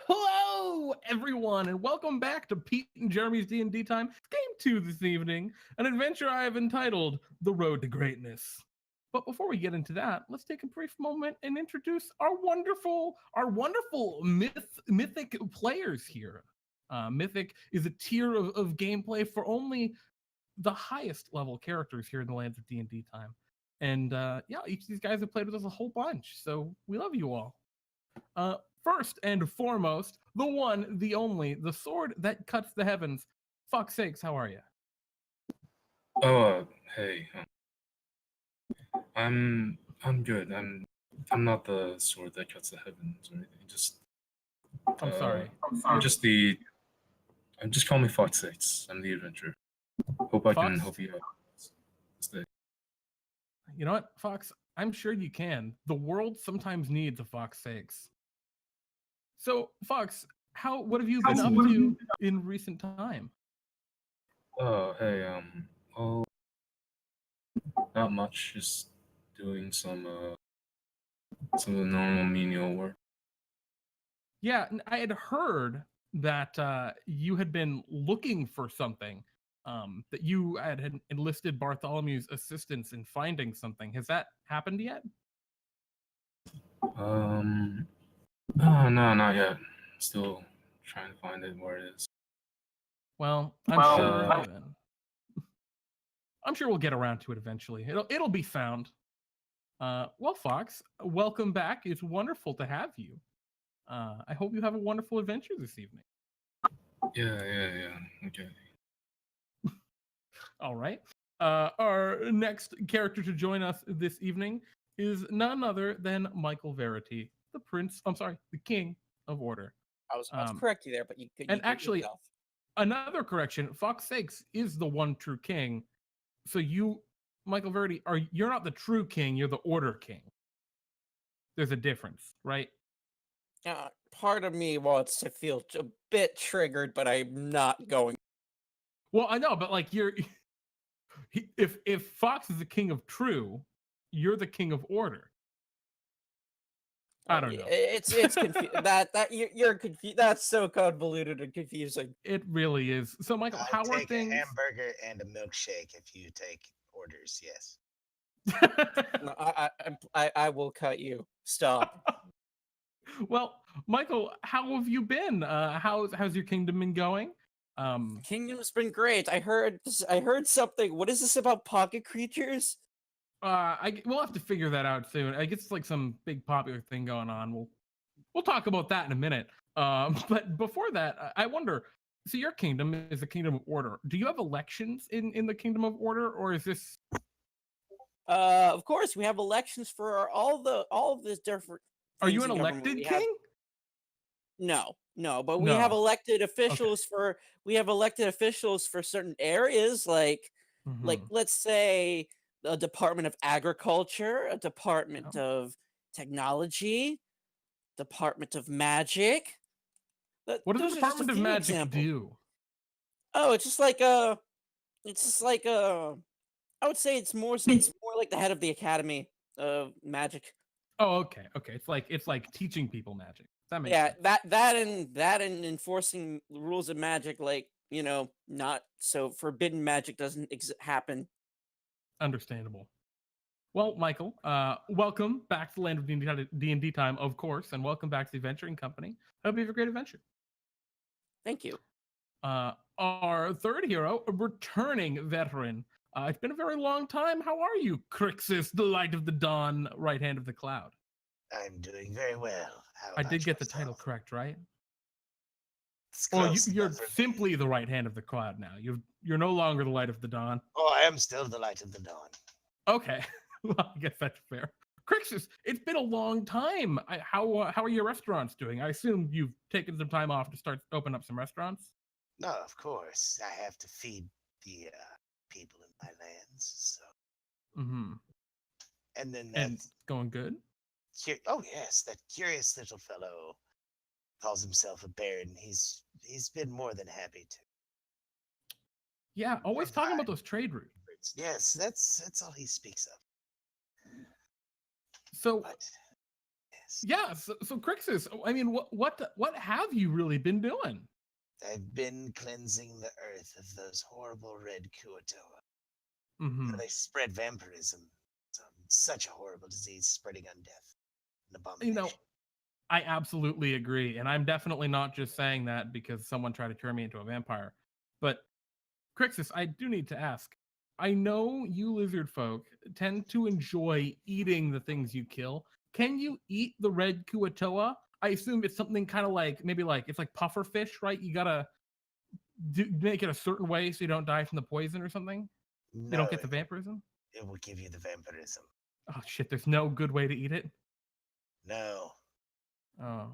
Hello, everyone, and welcome back to Pete and Jeremy's D&D Time Game 2 this evening, an adventure I have entitled The Road to Greatness. But before we get into that, let's take a brief moment and introduce our wonderful mythic players here. Mythic is a tier of gameplay for only the highest level characters here in the lands of D&D Time. And each of these guys have played with us a whole bunch, so we love you all. First and foremost, the one, the only, the sword that cuts the heavens. Fuck's sakes, how are you? Oh, hey. I'm good. I'm not the sword that cuts the heavens or anything. I'm sorry. Just call me Fawkes. I'm the adventurer. Hope I can Fox? help you out this day. You know what, Fox? I'm sure you can. The world sometimes needs a Fox sakes. So, Fox, what have you been up to in recent time? Oh, hey, well, not much. Just doing some of the normal menial work. Yeah, I had heard that you had been looking for something, that you had enlisted Bartholomew's assistance in finding something. Has that happened yet? Oh, no, not yet. Still trying to find it where it is. Well, I'm sure we'll get around to it eventually. It'll be found. Well, Fox, welcome back. It's wonderful to have you. I hope you have a wonderful adventure this evening. Yeah. Okay. All right. Our next character to join us this evening is none other than Michael Verity, the King of Order. I was about to correct you there, but you could. And actually, another correction: Fox Sakes is the one true king. So you, Michael Verity, you're not the true king. You're the Order King. There's a difference, right? Part of me wants to feel a bit triggered, but I'm not going. Well, I know, but like if Fox is the king of true, you're the king of order. I don't know. It's confusing. You're confused. That's so convoluted and confusing. It really is. So, Michael, how are things? A hamburger and a milkshake if you take orders. Yes. No, I will cut you. Stop. Well, Michael, how have you been? How's your kingdom been going? Kingdom's been great. I heard something. What is this about pocket creatures? We'll have to figure that out soon. I guess it's like some big popular thing going on. We'll talk about that in a minute. But before that, I wonder. So your kingdom is the kingdom of order. Do you have elections in the kingdom of order, or is this? Of course, we have elections for all of the different. Are you an elected king? No, but we have elected officials for. We have elected officials for certain areas, like let's say a Department of Agriculture, a Department of Technology, Department of Magic. What does the Department of Magic do? Oh, it's just like I would say it's more like the head of the Academy of Magic. Oh, okay. It's like teaching people magic. That makes sense. that and enforcing the rules of magic, like not so forbidden magic doesn't happen. Understandable. Well, Michael, welcome back to the land of D&D Time, of course, and welcome back to the Adventuring Company. I hope you have a great adventure. Thank you. Our third hero, a returning veteran. It's been a very long time. How are you, Krixus, the light of the dawn, right hand of the cloud? I'm doing very well. I did get the title correct, right? Well, you're simply the right hand of the cloud now. You're no longer the light of the dawn. Oh, I am still the light of the dawn. Okay, well, I guess that's fair. Krixus, it's been a long time. How are your restaurants doing? I assume you've taken some time off to open up some restaurants. No, of course. I have to feed the people in my lands. So. Mm-hmm. And then it's going good. Oh yes, that curious little fellow calls himself a baron. He's been more than happy to. Yeah, always talking about those trade routes. Yes, that's all he speaks of. So, Yes. Yeah. So Krixus, I mean, what have you really been doing? I've been cleansing the earth of those horrible red Kuatoa. Mm-hmm. They spread vampirism. Such a horrible disease spreading on death. An You abomination. know, I absolutely agree, and I'm definitely not just saying that because someone tried to turn me into a vampire. But Krixus, I do need to ask. I know you lizard folk tend to enjoy eating the things you kill. Can you eat the red Kuatoa? I assume it's something kind of like maybe like it's like puffer fish, right? You gotta make it a certain way so you don't die from the poison or something. You No, don't get the vampirism. it will give you the vampirism. Oh shit! There's no good way to eat it. No. Oh.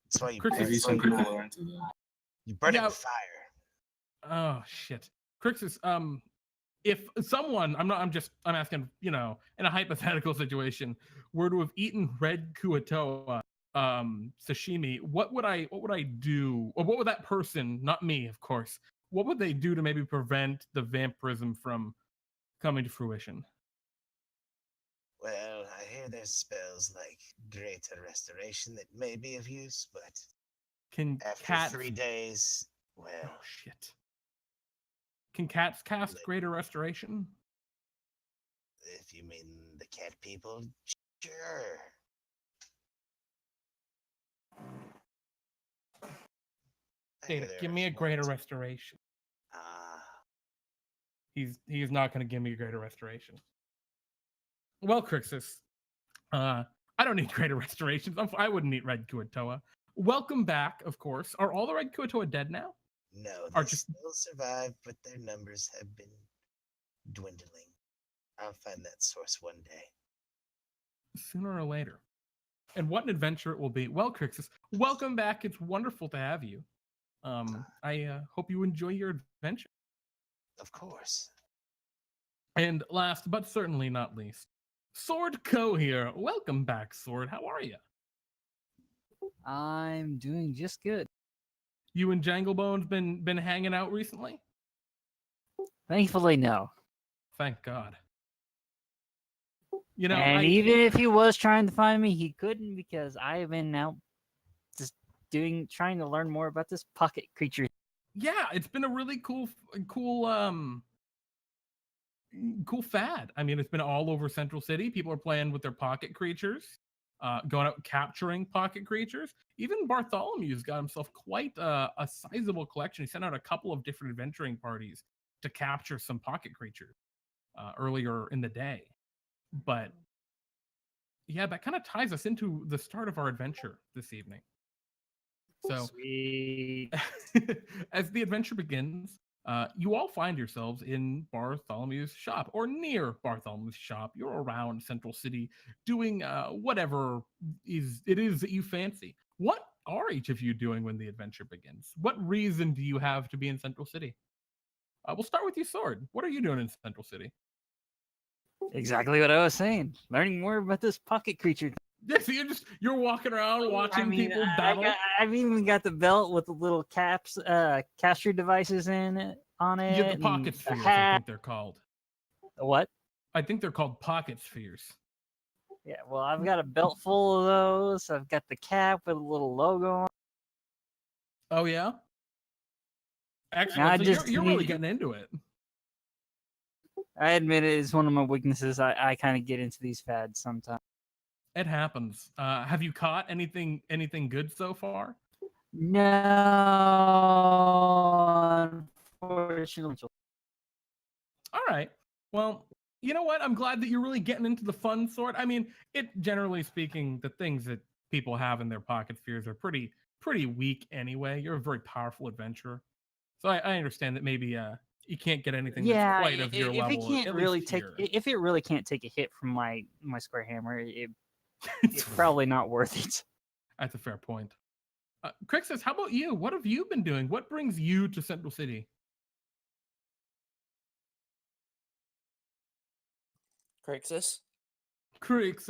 That's why you Krixus, Maybe some people are into that. You burn it Yeah. with fire. Oh shit. Krixus, if someone, I'm asking, in a hypothetical situation, were to have eaten red Kuatoa sashimi, what would I do? Or what would that person, not me, of course, what would they do to maybe prevent the vampirism from coming to fruition? Well, I hear there's spells like Greater Restoration that may be of use, but Can after cats 3 days, well, Oh shit. Can cats cast Greater Restoration? if you mean the cat people, sure. I hear Data, there give are me a Greater ones- Restoration. Ah, He's not going to give me a Greater Restoration. Well, Krixus, I don't need Greater Restorations. I wouldn't eat Red Kuatoa. Welcome back, of course. Are all the Red Kuatoa dead now? no, Are they just- still survive, but their numbers have been dwindling. I'll find that source one day. Sooner or later. And what an adventure it will be. Well, Krixus, welcome back. It's wonderful to have you. I hope you enjoy your adventure. Of course. And last, but certainly not least, Sword Coheir. Welcome back, Sword. How are you? I'm doing just good. You and Janglebones been hanging out recently? Thankfully, no. Thank God. You know, And even if he was trying to find me, he couldn't because I have been out just trying to learn more about this pocket creature. yeah, it's been a really cool fad. I mean, it's been all over Central City. People are playing with their pocket creatures, going out capturing pocket creatures. Even Bartholomew's got himself quite a sizable collection. He sent out a couple of different adventuring parties to capture some pocket creatures earlier in the day. But yeah, that kind of ties us into the start of our adventure this evening. So Sweet. as the adventure begins, you all find yourselves in Bartholomew's shop or near Bartholomew's shop. You're around Central City doing whatever it is that you fancy. What are each of you doing when the adventure begins? What reason do you have to be in Central City? We'll start with you, Sword. What are you doing in Central City? Exactly what I was saying. Learning more about this pocket creature. Yeah, so you're walking around watching people battle. I've even got the belt with the little capture devices on it. You get the and pocket the spheres, I hat. think they're called. What? I think they're called pocket spheres. Yeah, well, I've got a belt full of those. I've got the cap with a little logo on. Oh yeah. Excellent. I So just you're really need- getting into it. I admit it is one of my weaknesses. I kind of get into these fads sometimes. It happens. Have you caught anything good so far? No, unfortunately. All right. Well, you know what? I'm glad that you're really getting into the fun sort. I mean, generally speaking, the things that people have in their pocket spheres are pretty weak anyway. You're a very powerful adventurer, so I understand that maybe you can't get anything that's quite of your level. If it can't at really least take, here. if it really can't take a hit from my square hammer, it's probably not worth it. That's a fair point. Krixus, how about you? What have you been doing? What brings you to Central City? Krixus?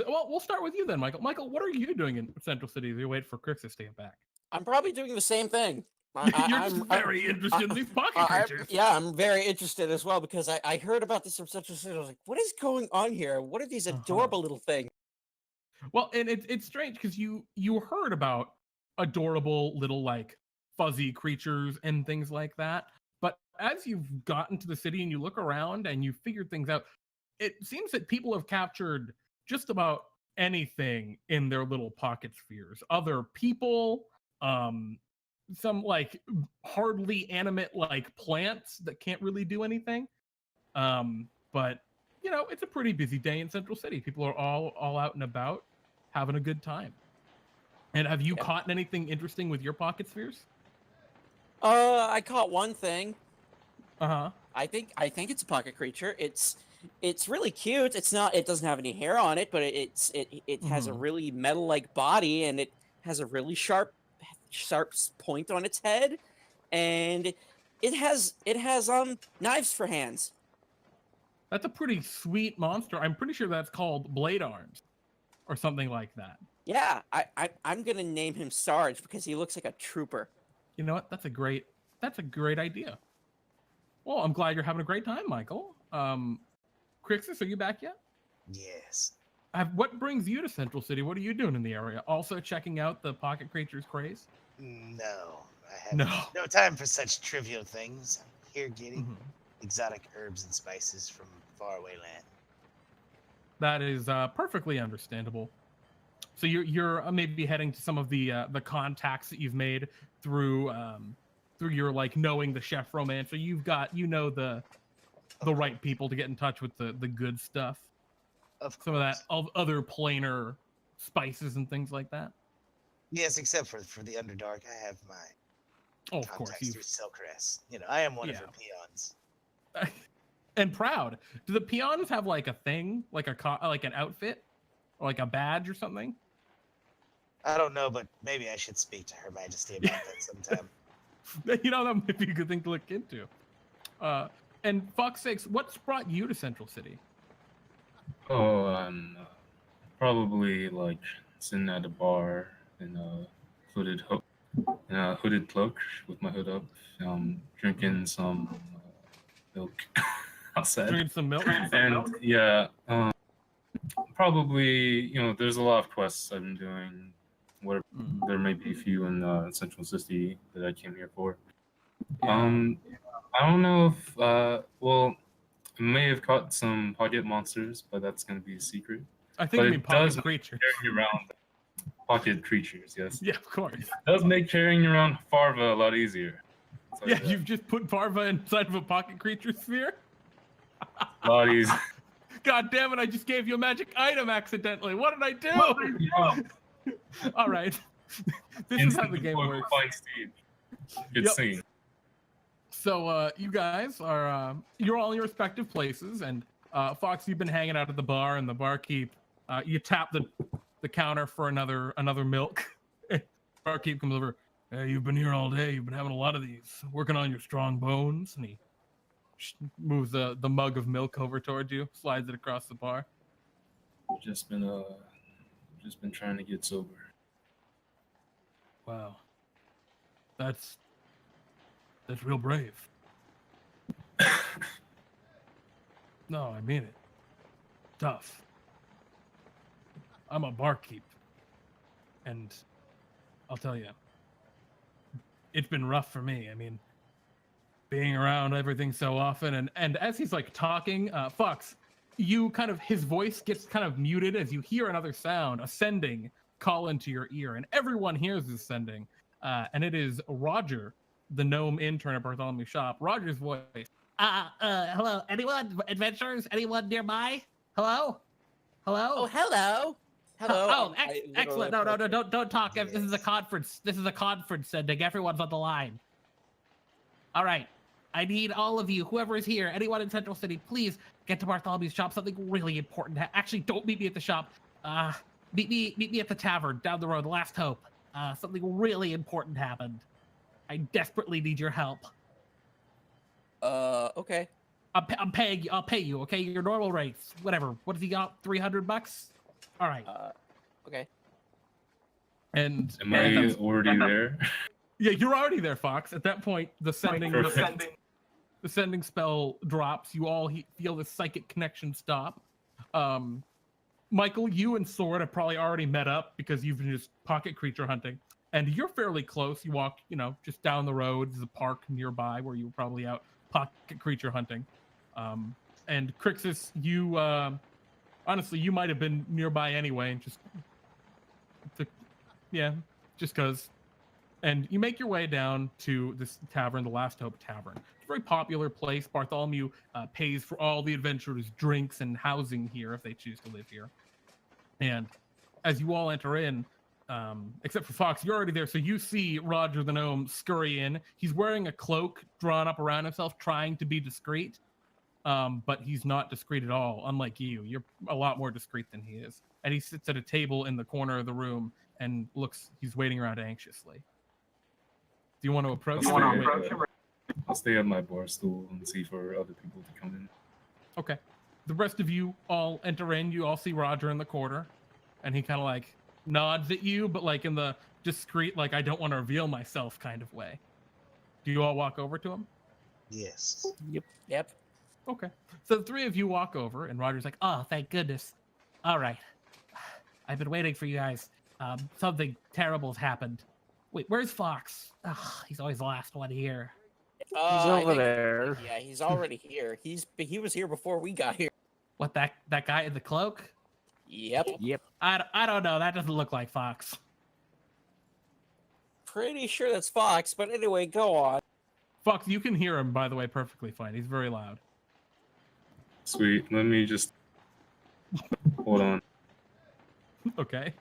Well, we'll start with you then, Michael. Michael, what are you doing in Central City as you wait for Krixus to get back? I'm probably doing the same thing. You're just very interested in these pocket creatures. Yeah, I'm very interested as well because I heard about this from Central City. I was like, what is going on here? What are these adorable little things? Well, and it's strange because you heard about adorable little like fuzzy creatures and things like that, but as you've gotten to the city and you look around and you figured things out, it seems that people have captured just about anything in their little pocket spheres. Other people, some like hardly animate like plants that can't really do anything. But you know, it's a pretty busy day in Central City. People are all out and about, having a good time. And have you caught anything interesting with your pocket spheres? I caught one thing. Uh-huh. I think it's a pocket creature. It's really cute. It doesn't have any hair on it, but it has a really metal-like body, and it has a really sharp point on its head, and it has knives for hands. That's a pretty sweet monster. I'm pretty sure that's called Blade Arms or something like that. Yeah, I'm gonna name him Sarge because he looks like a trooper. You know what? That's a great idea. Well, I'm glad you're having a great time, Michael. Krixus, are you back yet? Yes. What brings you to Central City? What are you doing in the area? Also checking out the pocket creatures craze? No, I have no time for such trivial things. I'm here getting exotic herbs and spices from faraway land. That is perfectly understandable. So you're maybe heading to some of the contacts that you've made through your like knowing the chef romance. So you've got the right people to get in touch with the good stuff. Some of that other plainer spices and things like that. Yes, except for the Underdark, I have my of course through Silkrest. You know, I am one of her peons. And proud. Do the peons have like a thing, like like an outfit, or like a badge or something? I don't know, but maybe I should speak to Her Majesty about that sometime. You know, that might be a good thing to look into. And Fawkes sakes, what's brought you to Central City? Oh, probably like sitting at a bar in a hooded cloak with my hood up, drinking some milk outside. Drinking some milk? And probably, there's a lot of quests I've been doing. There may be a few in Central City that I came here for. Yeah. I don't know if, I may have caught some pocket monsters, but that's going to be a secret. I think you mean pocket creatures. Carrying around pocket creatures, yes. Yeah, of course. It does make carrying around Farva a lot easier. Yeah, you've just put Farva inside of a pocket creature sphere? A lot easier. God damn it, I just gave you a magic item accidentally. What did I do? All right. This is how the game works. Good scene. So you guys are you're all in your respective places, and Fawkes, you've been hanging out at the bar, and the barkeep, you tap the counter for another milk. Barkeep comes over. Hey, you've been here all day. You've been having a lot of these, working on your strong bones. And he moves the mug of milk over towards you, slides it across the bar. Just been trying to get sober. Wow, that's real brave. No, I mean it. Tough. I'm a barkeep, and I'll tell you, it's been rough for me. I mean, being around everything so often, and as he's like talking, Fawkes, his voice gets kind of muted as you hear another sound ascending call into your ear, and everyone hears this ascending, and it is Roger, the gnome intern at Bartholomew's shop. Roger's voice. Hello, anyone? Adventurers? Anyone nearby? Hello? Hello? Oh, hello. Hello. Oh, excellent. No, don't talk. Yes. This is a conference. This is a conference sending. Everyone's on the line. All right. I need all of you, whoever is here, anyone in Central City, please get to Bartholomew's shop. Something really important. Actually, don't meet me at the shop. Meet me at the tavern down the road. Last hope. Something really important happened. I desperately need your help. Okay. I'm paying you. I'll pay you. Okay, your normal rates. Whatever. What does he got? $300? All right. Okay. And am I already there? Yeah, you're already there, Fawkes. At that point, the sending spell drops. You all feel the psychic connection stop. Michael, you and Sword have probably already met up because you've been just pocket creature hunting, and you're fairly close. You walk, just down the road. There's a park nearby where you were probably out pocket creature hunting. And Krixus, you honestly, you might have been nearby anyway, and just because. And you make your way down to this tavern, the Last Hope Tavern. It's a very popular place. Bartholomew pays for all the adventurers' drinks and housing here if they choose to live here. And as you all enter in, except for Fawkes, you're already there, so you see Roger the Gnome scurry in. He's wearing a cloak drawn up around himself, trying to be discreet, but he's not discreet at all, unlike you. You're a lot more discreet than he is. And he sits at a table in the corner of the room and he's waiting around anxiously. Do you want to approach him? I'll stay at my bar stool and see for other people to come in. Okay. The rest of you all enter in. You all see Roger in the corner, and he kind of like nods at you, but like in the discreet, like I don't want to reveal myself kind of way. Do you all walk over to him? Yes. Yep. Okay. So the three of you walk over, and Roger's like, "Oh, thank goodness. All right. I've been waiting for you guys. Something terrible's happened. Wait, where's Fawkes? He's always the last one here. He's over there. Yeah, he's already here. He was here before we got here. What, that guy in the cloak? Yep. I don't know. That doesn't look like Fawkes. Pretty sure that's Fawkes, but anyway, go on. Fawkes, you can hear him, by the way, perfectly fine. He's very loud. Sweet. Let me just hold on. Okay.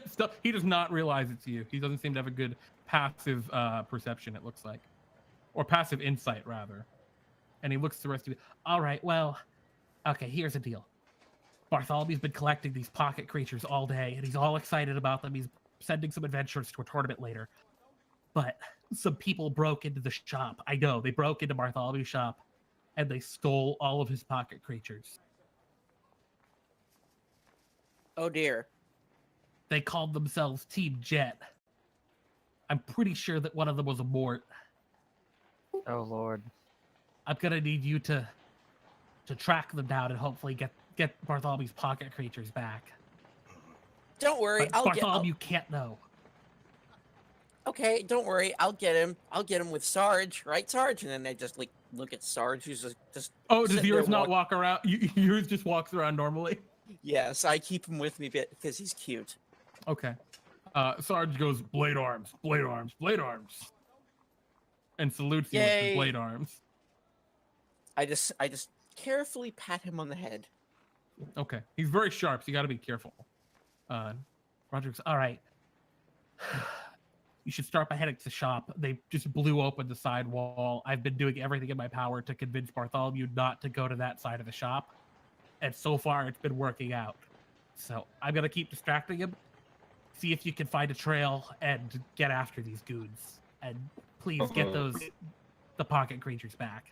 Stuff. He does not realize it's you. He doesn't seem to have a good passive perception, it looks like. Or passive insight, rather. And he looks at the rest of you. All right, well, okay, here's the deal. Bartholomew's been collecting these pocket creatures all day, and he's all excited about them. He's sending some adventurers to a tournament later. But some people broke into the shop. I know, they broke into Bartholomew's shop, and they stole all of his pocket creatures. Oh dear. They called themselves Team Jet. I'm pretty sure that one of them was a Mort. Oh Lord. I'm gonna need you to track them down and hopefully get Bartholomew's pocket creatures back. Don't worry, But Bartholomew can't know. Okay, don't worry, I'll get him. I'll get him with Sarge, right, Sarge? And then they just like look at Sarge, who's just. Oh, does sitting yours there not walk around? Yours just walks around normally. Yes, I keep him with me because he's cute. Okay. Sarge goes, blade arms, blade arms, blade arms, and salutes you with his Yay. blade arms. I just carefully pat him on the head. Okay. He's very sharp, so you got to be careful. Roger goes, all right. You should start by heading to the shop. They just blew open the side wall. I've been doing everything in my power to convince Bartholomew not to go to that side of the shop. And so far, it's been working out. So I'm going to keep distracting him. See if you can find a trail and get after these goons. And please get the pocket creatures back.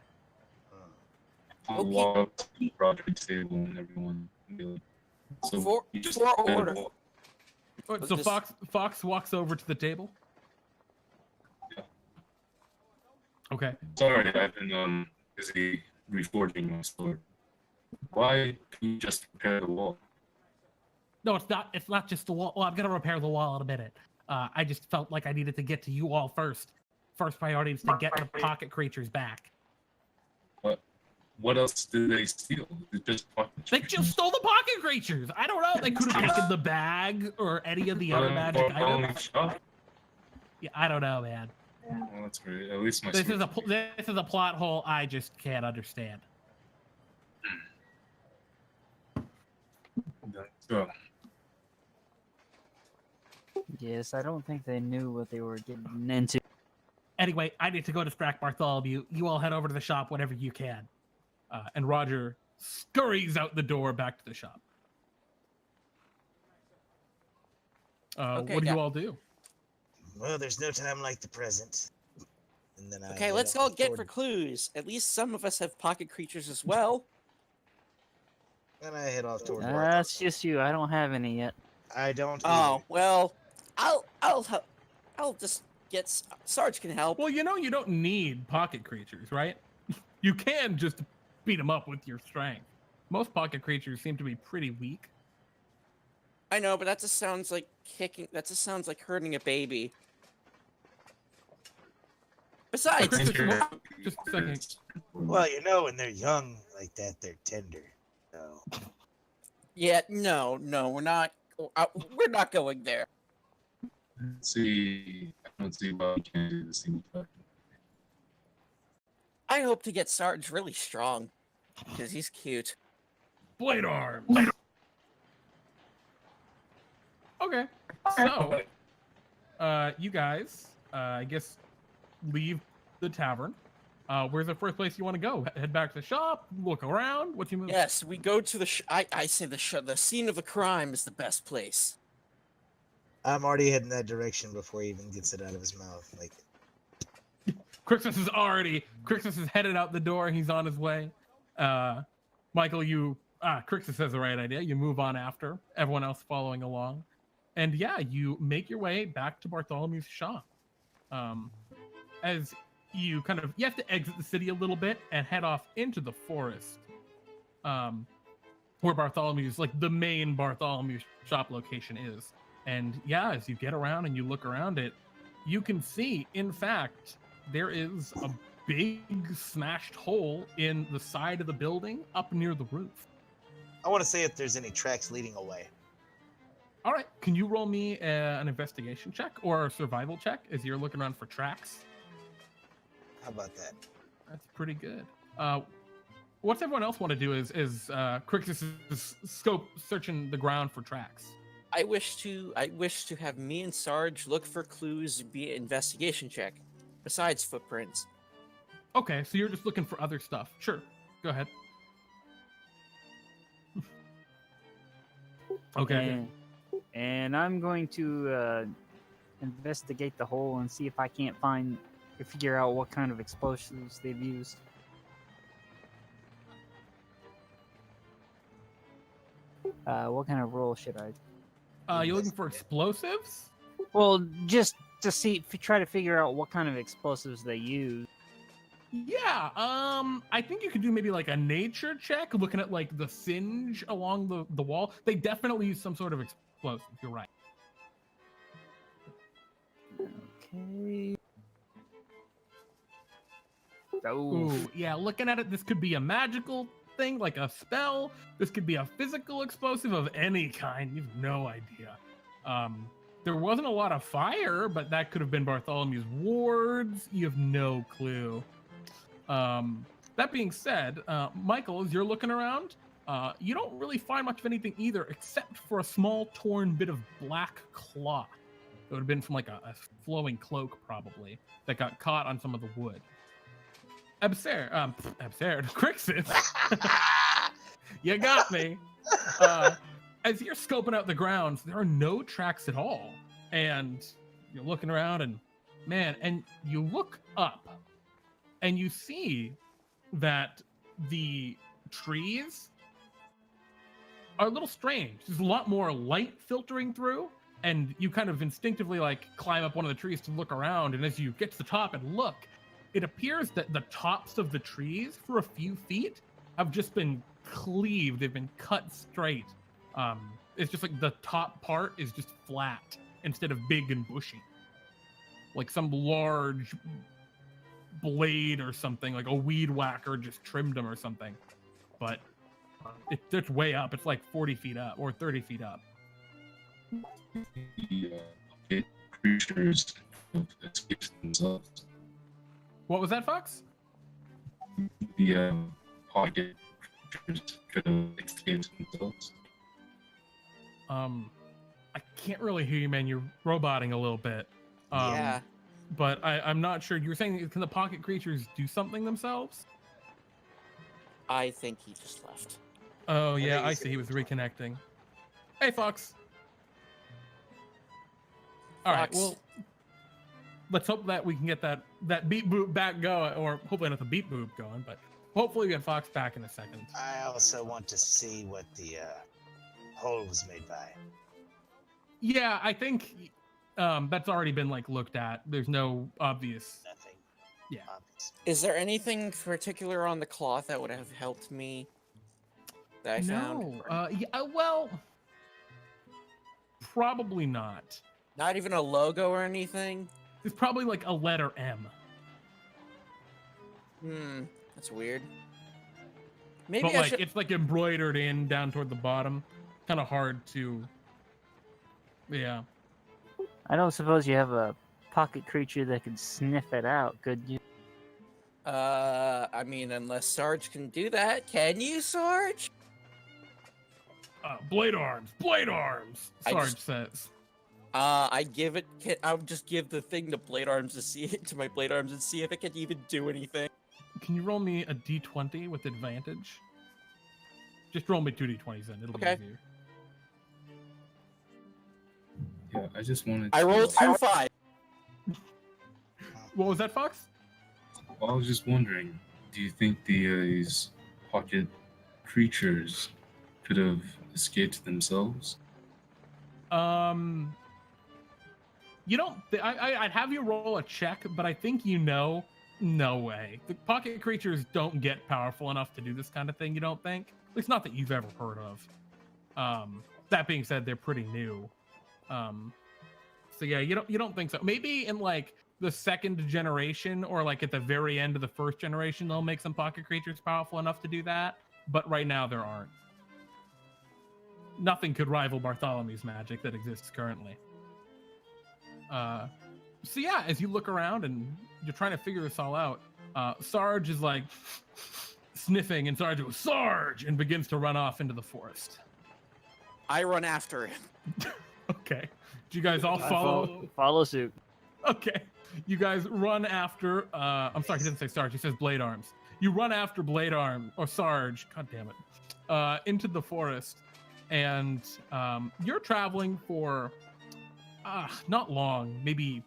I'll walk up to Roger's table and everyone. So For you just order. So Fawkes walks over to the table. Yeah. Okay. Sorry, I've been busy reforging my sword. Why can you just repair the wall? No, it's not. It's not just the wall. Well, I'm gonna repair the wall in a minute. I just felt like I needed to get to you all first. First priority is to get the pocket creatures back. What else did they steal? Just pocket They creatures? just stole the pocket creatures. I don't know. They could have taken the bag or any of the other magic items. Yeah, I don't know, man. Well, that's great. At least my This sword. is a plot hole I just can't understand. So, Yes, I don't think they knew what they were getting into. Anyway, I need to go distract Bartholomew. You all head over to the shop whenever you can. And Roger scurries out the door back to the shop. Okay, what do you all do? Well, there's no time like the present. And then Okay, let's all get for clues. At least some of us have pocket creatures as well. And I head off toward. That's just you. I don't have any yet. I don't. Oh either. well, I'll just get Sarge can help. Well, you know you don't need pocket creatures, right? You can just beat them up with your strength. most pocket creatures seem to be pretty weak. I know, but that just sounds like kicking. That just sounds like hurting a baby. Besides, Just a second. Well, when they're young like that, they're tender. So. yeah, no, we're not. We're not going there. I don't see why we can't do this thing. I hope to get Sarge really strong, because he's cute. Blade arms. Okay, so you guys, I guess, leave the tavern. Where's the first place you want to go? Head back to the shop, look around. What you move? Yes, we go to the. I say the scene of the crime is the best place. I'm already heading that direction before he even gets it out of his mouth. Like, Krixus is headed out the door. He's on his way. Michael, Krixus has the right idea. You move on after everyone else following along. And yeah, you make your way back to Bartholomew's shop. As you you have to exit the city a little bit and head off into the forest. Where Bartholomew's, like, the main Bartholomew shop location is. And yeah, as you get around and you look around it, you can see, in fact, there is a big smashed hole in the side of the building up near the roof. I want to say if there's any tracks leading away. All right, can you roll me an investigation check or a survival check as you're looking around for tracks? How about that? That's pretty good. What's everyone else want to do is Krixus is searching the ground for tracks. I wish to have me and Sarge look for clues via investigation check, besides footprints. Okay, so you're just looking for other stuff. Sure, go ahead. Okay. And I'm going to investigate the hole and see if I can't figure out what kind of explosives they've used. What kind of roll should I? You're looking for explosives? Well, just to try to figure out what kind of explosives they use. Yeah, I think you could do maybe like a nature check, looking at like the singe along the wall. They definitely use some sort of explosive. You're right. Okay. Ooh, yeah, looking at it, this could be a magical thing, like a spell. This could be a physical explosive of any kind. You have no idea. There wasn't a lot of fire, but that could have been Bartholomew's wards. You have no clue. That being said, Michael, as you're looking around, you don't really find much of anything either, except for a small torn bit of black cloth. It would have been from like a flowing cloak, probably, that got caught on some of the wood. Absurd, Krixus. You got me. As you're scoping out the grounds, there are no tracks at all. And you're looking around and, man, and you look up and you see that the trees are a little strange. There's a lot more light filtering through, and you kind of instinctively like climb up one of the trees to look around. And as you get to the top and look, it appears that the tops of the trees for a few feet have just been cleaved. They've been cut straight. It's just like the top part is just flat instead of big and bushy. Like some large blade or something, like a weed whacker just trimmed them or something. But it's way up. It's like 40 feet up or 30 feet up. The creatures escape themselves. What was that, Fawkes? The pocket creatures could have escaped themselves. I can't really hear you, man. You're roboting a little bit. Yeah. But I'm not sure. You were saying, can the pocket creatures do something themselves? I think he just left. Oh, yeah, I see. He was reconnecting. Hey, Fawkes. All right, well, let's hope that we can get that beat boop back going, or hopefully not the beat boop going, but hopefully we get Fawkes back in a second. I also want to see what the hole was made by. Yeah, I think that's already been like looked at. There's no obvious. Nothing. Yeah. Obvious. Is there anything particular on the cloth that would have helped me? that I found? No. Well, probably not. Not even a logo or anything? It's probably like a letter M. That's weird. Maybe But I like should... it's like embroidered in down toward the bottom. Kind of hard to. Yeah. I don't suppose you have a pocket creature that could sniff it out, could you? I mean, unless Sarge can do that. Can you, Sarge? Blade arms. Sarge says. I give it. I'll just give the thing to Blade Arms to see it to my Blade Arms and see if it can even do anything. Can you roll me a d20 with advantage? Just roll me 2 d20s then. It'll be easier. Yeah, I just wanted. I rolled 2-5. What was that, Fawkes? I was just wondering, do you think these pocket creatures could have escaped themselves? You don't. I'd have you roll a check, but I think no way. The pocket creatures don't get powerful enough to do this kind of thing. You don't think? At least not that you've ever heard of. That being said, they're pretty new. So yeah, you don't think so? Maybe in like the second generation, or like at the very end of the first generation, they'll make some pocket creatures powerful enough to do that. But right now, there aren't. Nothing could rival Bartholomew's magic that exists currently. So yeah, as you look around and you're trying to figure this all out, Sarge is like sniffing, and Sarge goes, "Sarge!" and begins to run off into the forest. I run after him. Okay. Do you guys all follow? Follow suit. Okay. You guys run after, I'm sorry, he didn't say Sarge, he says Blade Arms. You run after Blade Arm, or Sarge, god damn it, into the forest. And you're traveling for not long, maybe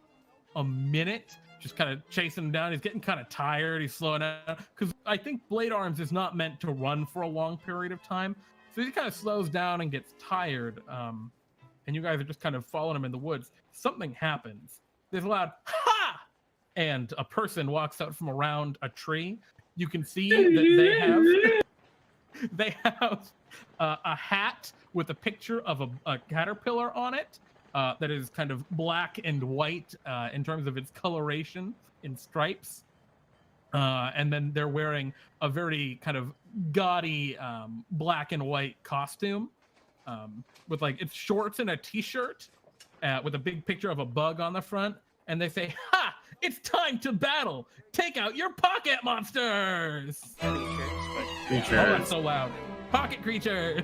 a minute, just kind of chasing him down. He's getting kind of tired. He's slowing down because I think Blade Arms is not meant to run for a long period of time. So he kind of slows down and gets tired. And you guys are just kind of following him in the woods. Something happens. There's a loud "ha!" and a person walks out from around a tree. You can see that they have a hat with a picture of a caterpillar on it that is kind of black and white in terms of its coloration in stripes. And then they're wearing a very kind of gaudy black and white costume with like it's shorts and a t-shirt with a big picture of a bug on the front. And they say, "Ha! It's time to battle! Take out your pocket monsters!" Creatures. Oh, that's so loud. Pocket creatures!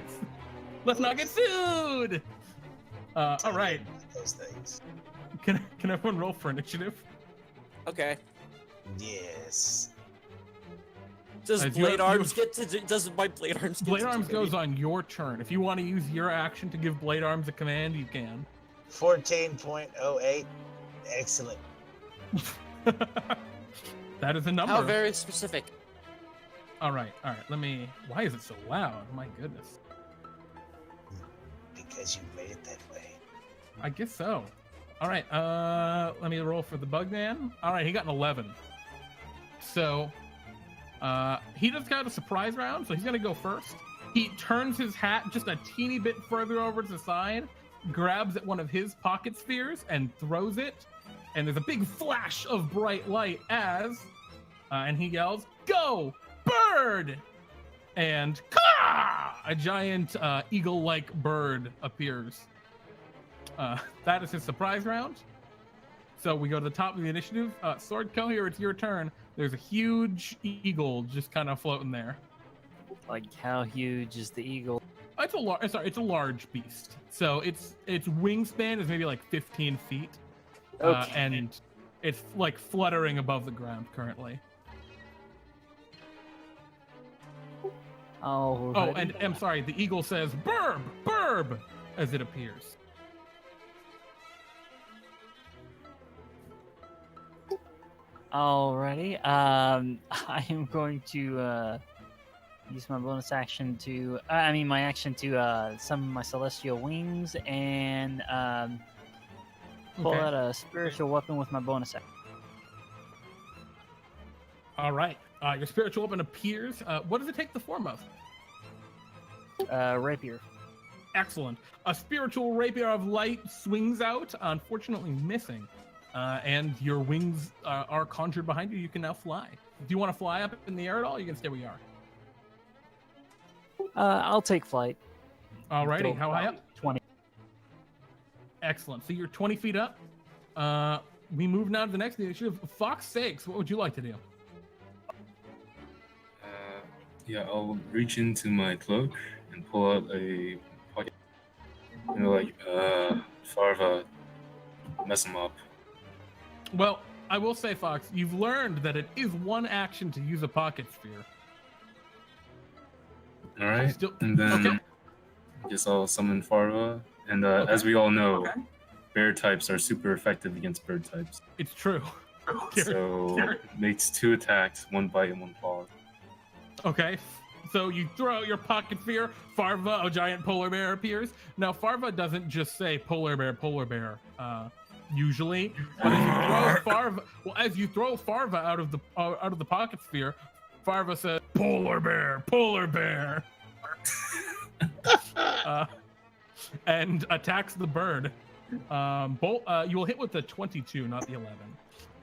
Let's not get sued! All right. Those things. Can everyone roll for initiative? Okay. Yes. Does As you- Blade you- Arms get to do, does my Blade Arms get Blade to Arms do goes anything? on your turn. If you want to use your action to give Blade Arms a command, you can. 14.08. Excellent. That is a number. How very specific. All right. Let me. Why is it so loud? My goodness. Because you made it that way. I guess so. All right. Let me roll for the bug man. All right, he got an 11. So, he just got a surprise round, so he's gonna go first. He turns his hat just a teeny bit further over to the side, grabs at one of his pocket spheres and throws it. And there's a big flash of bright light and he yells, "Go, bird!" And a giant eagle-like bird appears. That is his surprise round. So we go to the top of the initiative. Sword Coheir, it's your turn. There's a huge eagle just kind of floating there. Like, how huge is the eagle? It's a large beast. So its wingspan is maybe like 15 feet. Okay. And it's like fluttering above the ground currently. Oh, And I'm sorry, the eagle says "burb, burb" as it appears. Alrighty. I am going to use my bonus action to, my action to summon my celestial wings and pull out a spiritual weapon with my bonus action. All right. Your spiritual weapon appears. What does it take the form of? Rapier. Excellent. A spiritual rapier of light swings out, unfortunately missing. And your wings are conjured behind you. You can now fly. Do you want to fly up in the air at all? Or you can stay where you are. I'll take flight. Alrighty. How high up? 20. Excellent. So you're 20 feet up. We move now to the next initiative. Fawkes Sakes, what would you like to do? Yeah, I'll reach into my cloak and pull out a pocket. Farva, mess him up. Well, I will say, Fawkes, you've learned that it is one action to use a pocket sphere. All right, and then I guess I'll summon Farva. And as we all know, bear types are super effective against bird types. It's true. So makes 2 attacks, 1 bite and 1 claw. Okay, so you throw out your pocket sphere. Farva, a giant polar bear, appears. Now, Farva doesn't just say polar bear, usually. But as you throw Farva out of the pocket sphere, Farva says, polar bear, and attacks the bird. You will hit with the 22, not the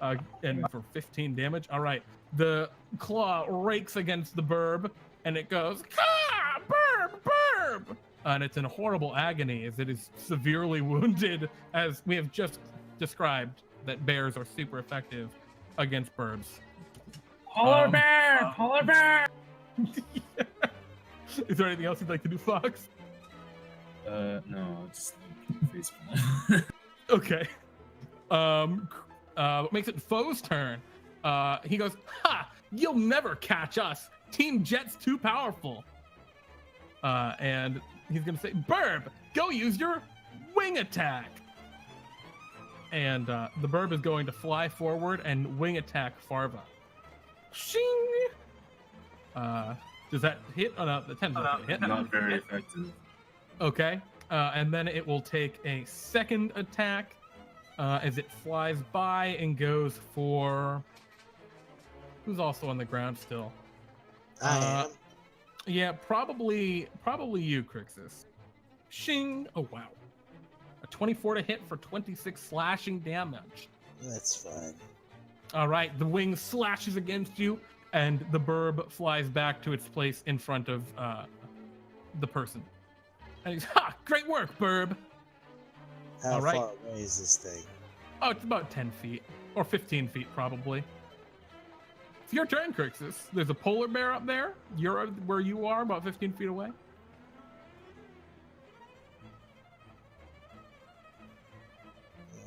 11, and for 15 damage. All right, the claw rakes against the burb, and it goes, "Ah, burb!" And it's in horrible agony as it is severely wounded, as we have just described that bears are super effective against burbs. Polar bear! Is there anything else you'd like to do, Fawkes? No, just face palm. Okay. Makes it Foe's turn. He goes, "Ha! You'll never catch us. Team Jet's too powerful." And he's gonna say, "Burb, go use your wing attack." And the burb is going to fly forward and wing attack Farva. Shing! Does that hit? Oh no, the 10 doesn't hit. Not very effective. Okay. And then it will take a second attack as it flies by and goes for... Who's also on the ground still? I am. Yeah, probably you, Krixus. Shing! Oh, wow. A 24 to hit for 26 slashing damage. That's fine. All right, the wing slashes against you, and the burb flies back to its place in front of the person. And he's, "Ha! Great work, burb!" How All right. far away is this thing? Oh, it's about 10 feet. Or 15 feet, probably. It's your turn, Krixus. There's a polar bear up there. You're where you are, about 15 feet away.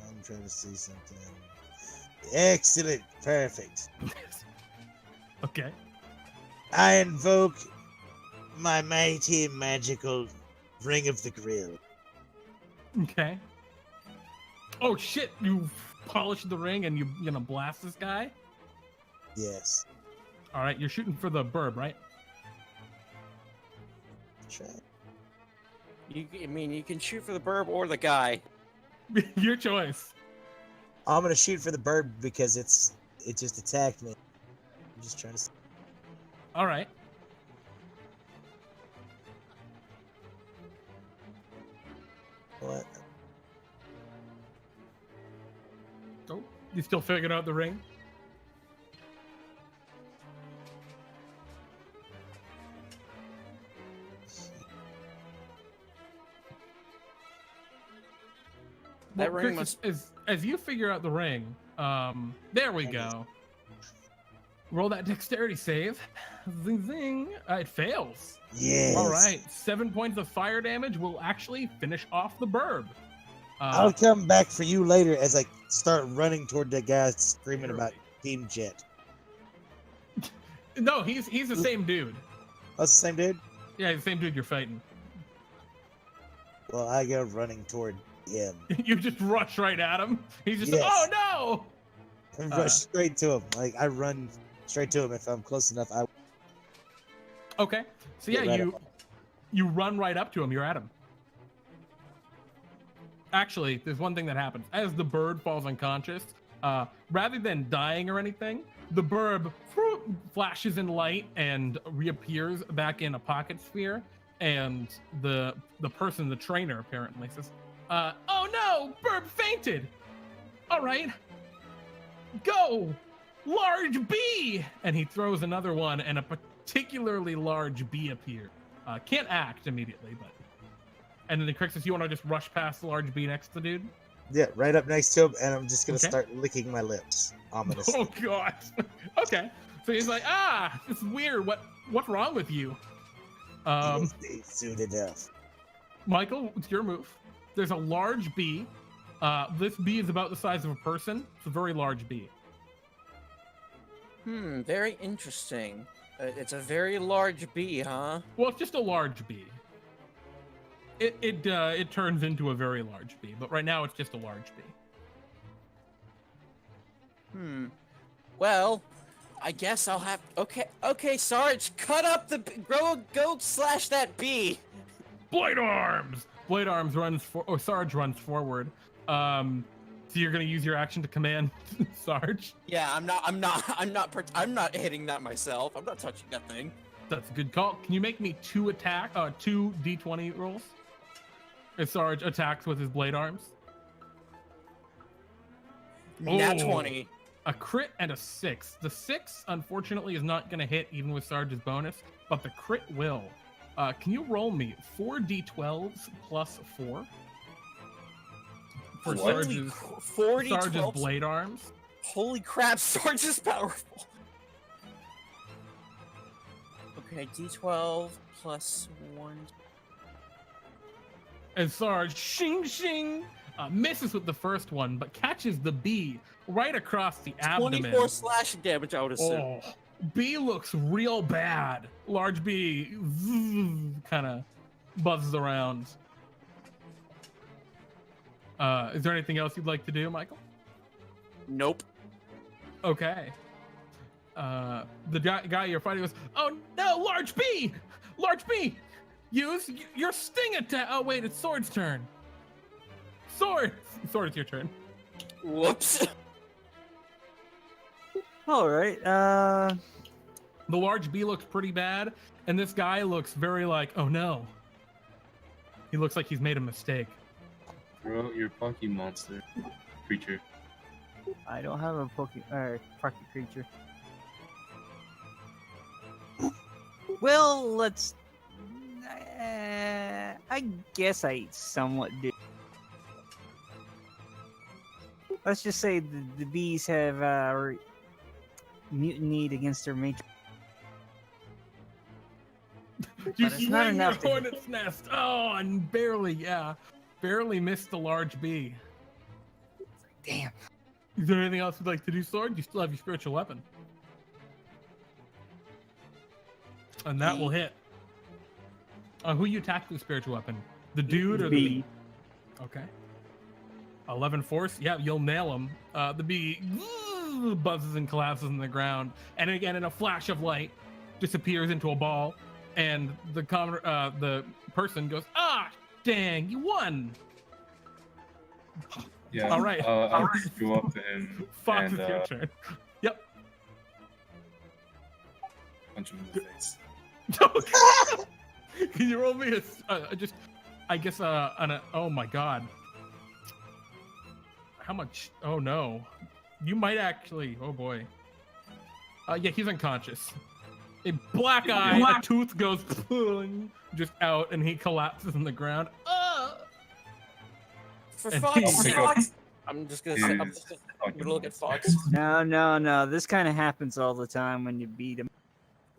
I'm trying to see something. Excellent. Perfect. Okay. I invoke my mighty magical Ring of the Grill. Okay. Oh, shit. You polished the ring and you're gonna blast this guy? Yes. All right, you're shooting for the burb, right? Try. You can shoot for the burb or the guy. Your choice. I'm gonna shoot for the bird because it just attacked me. I'm just trying to. All right. What? Oh, you still figuring out the ring? That Well, ring Krixus, as you figure out the ring, there we go. Roll that dexterity save. Zing zing. It fails. Yes. All right. 7 points of fire damage will actually finish off the burb. I'll come back for you later as I start running toward the guy screaming about Team Jet. No, he's the same dude. That's the same dude? Yeah, he's the same dude you're fighting. Well, I go running toward him. You just rush right at him. He's just Yes. like, "Oh no!" I rush straight to him. Like, I run straight to him. If I'm close enough, I... Okay. So yeah, Get right up on you run right up to him. You're at him. Actually, there's one thing that happens. As the bird falls unconscious, rather than dying or anything, the burb flashes in light and reappears back in a pocket sphere. and the person, the trainer, apparently says, "Oh no, Burb fainted. All right, go, large bee!" And he throws another one, and a particularly large bee appears. Can't act immediately, but. And then the Krixus, you want to just rush past the large bee next to the dude? Yeah, right up next to him, and I'm just gonna start licking my lips. Ominously. Oh god. Okay. So he's like, this is weird. What's wrong with you? Soon enough. Michael, it's your move. There's a large bee. This bee is about the size of a person. It's a very large bee. Very interesting. It's a very large bee, huh? Well, it's just a large bee. It turns into a very large bee, but right now it's just a large bee. Well, I guess I'll have. Okay, Sarge, cut up the. Go slash that bee. Blade Arms. Blade Arms runs Sarge runs forward. So you're gonna use your action to command Sarge. Yeah, I'm not hitting that myself. I'm not touching that thing. That's a good call. Can you make me two D20 rolls? As Sarge attacks with his blade arms. Nat 20. A crit and a 6. The 6, unfortunately, is not going to hit even with Sarge's bonus, but the crit will. Can you roll me 4d12s plus 4? For Sarge's blade arms. Holy crap, Sarge is powerful. Okay, d12 plus 1. And Sarge, shing shing, misses with the first one, but catches the bee right across the abdomen. 24 slashing damage, I would assume. Oh, bee looks real bad. Large bee kind of buzzes around. Is there anything else you'd like to do, Michael? Nope. Okay. The guy you're fighting goes, "Oh no, large bee! Large bee! Use your sting attack." Oh wait, it's Sword's turn. Sword, it's your turn. Whoops. All right. The large bee looks pretty bad, and this guy looks very like, oh no. He looks like he's made a mistake. Throw out your Pocky monster creature. I don't have a pocket creature. Well, let's. I guess I somewhat do. Let's just say the bees have mutinied against their matron. You But it's not swing enough your to- hornet's nest. Oh, and barely missed the large bee. Damn. Is there anything else you'd like to do, Sword? You still have your spiritual weapon. And that will hit. Who you attack with the spiritual weapon? The dude or the bee? Okay. 11 force. Yeah, you'll nail him. The bee buzzes and collapses on the ground, and again, in a flash of light, disappears into a ball. And the person goes, "Ah, dang, you won!" Yeah. All right. I'll just go up to him Fawkes, and it's your turn. Yep. punch him in the face. Can you roll me oh my god. How much? Oh no. You might actually, oh boy. Yeah, he's unconscious. A black eye, a tooth goes just out, and he collapses on the ground. For And Fawkes' he- sake, I'm just gonna say, I'm gonna look at Fawkes. No. This kind of happens all the time when you beat him.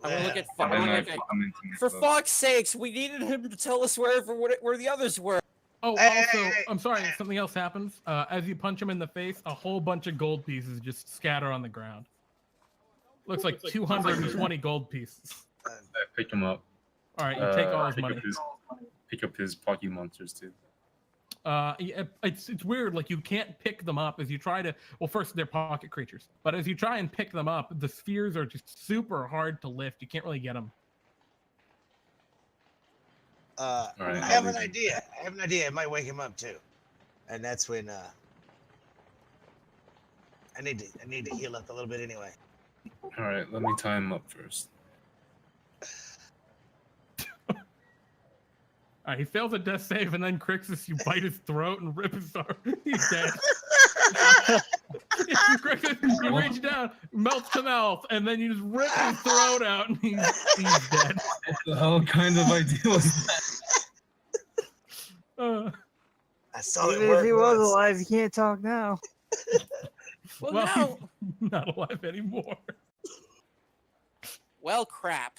I'm gonna look at And then I Fawkes. put him into For the- Fawkes' sakes, we needed him to tell us where the others were. Oh, Hey, also, hey, hey. I'm sorry, something else happens. As you punch him in the face, a whole bunch of gold pieces just scatter on the ground. Looks like 220 gold pieces. I pick him up. All right, you take all his pick money. Pick up his Pocky monsters too. Yeah, it's weird. Like, you can't pick them up as you try to. Well, first they're pocket creatures, but as you try and pick them up, the spheres are just super hard to lift. You can't really get them. right, I I'll have an leave him. idea. I have an idea. It might wake him up too. And that's when I need to heal up a little bit anyway. All right, let me tie him up first. He fails a death save, and then Krixus, you bite his throat and rip his arm. He's dead. Krixus, you reach down, melts to mouth, and then you just rip his throat out, and he's dead. What the hell kind of idea was that? I saw it Even work if he was once. alive, he can't talk now. Well, Well, now, he's not alive anymore. well, crap.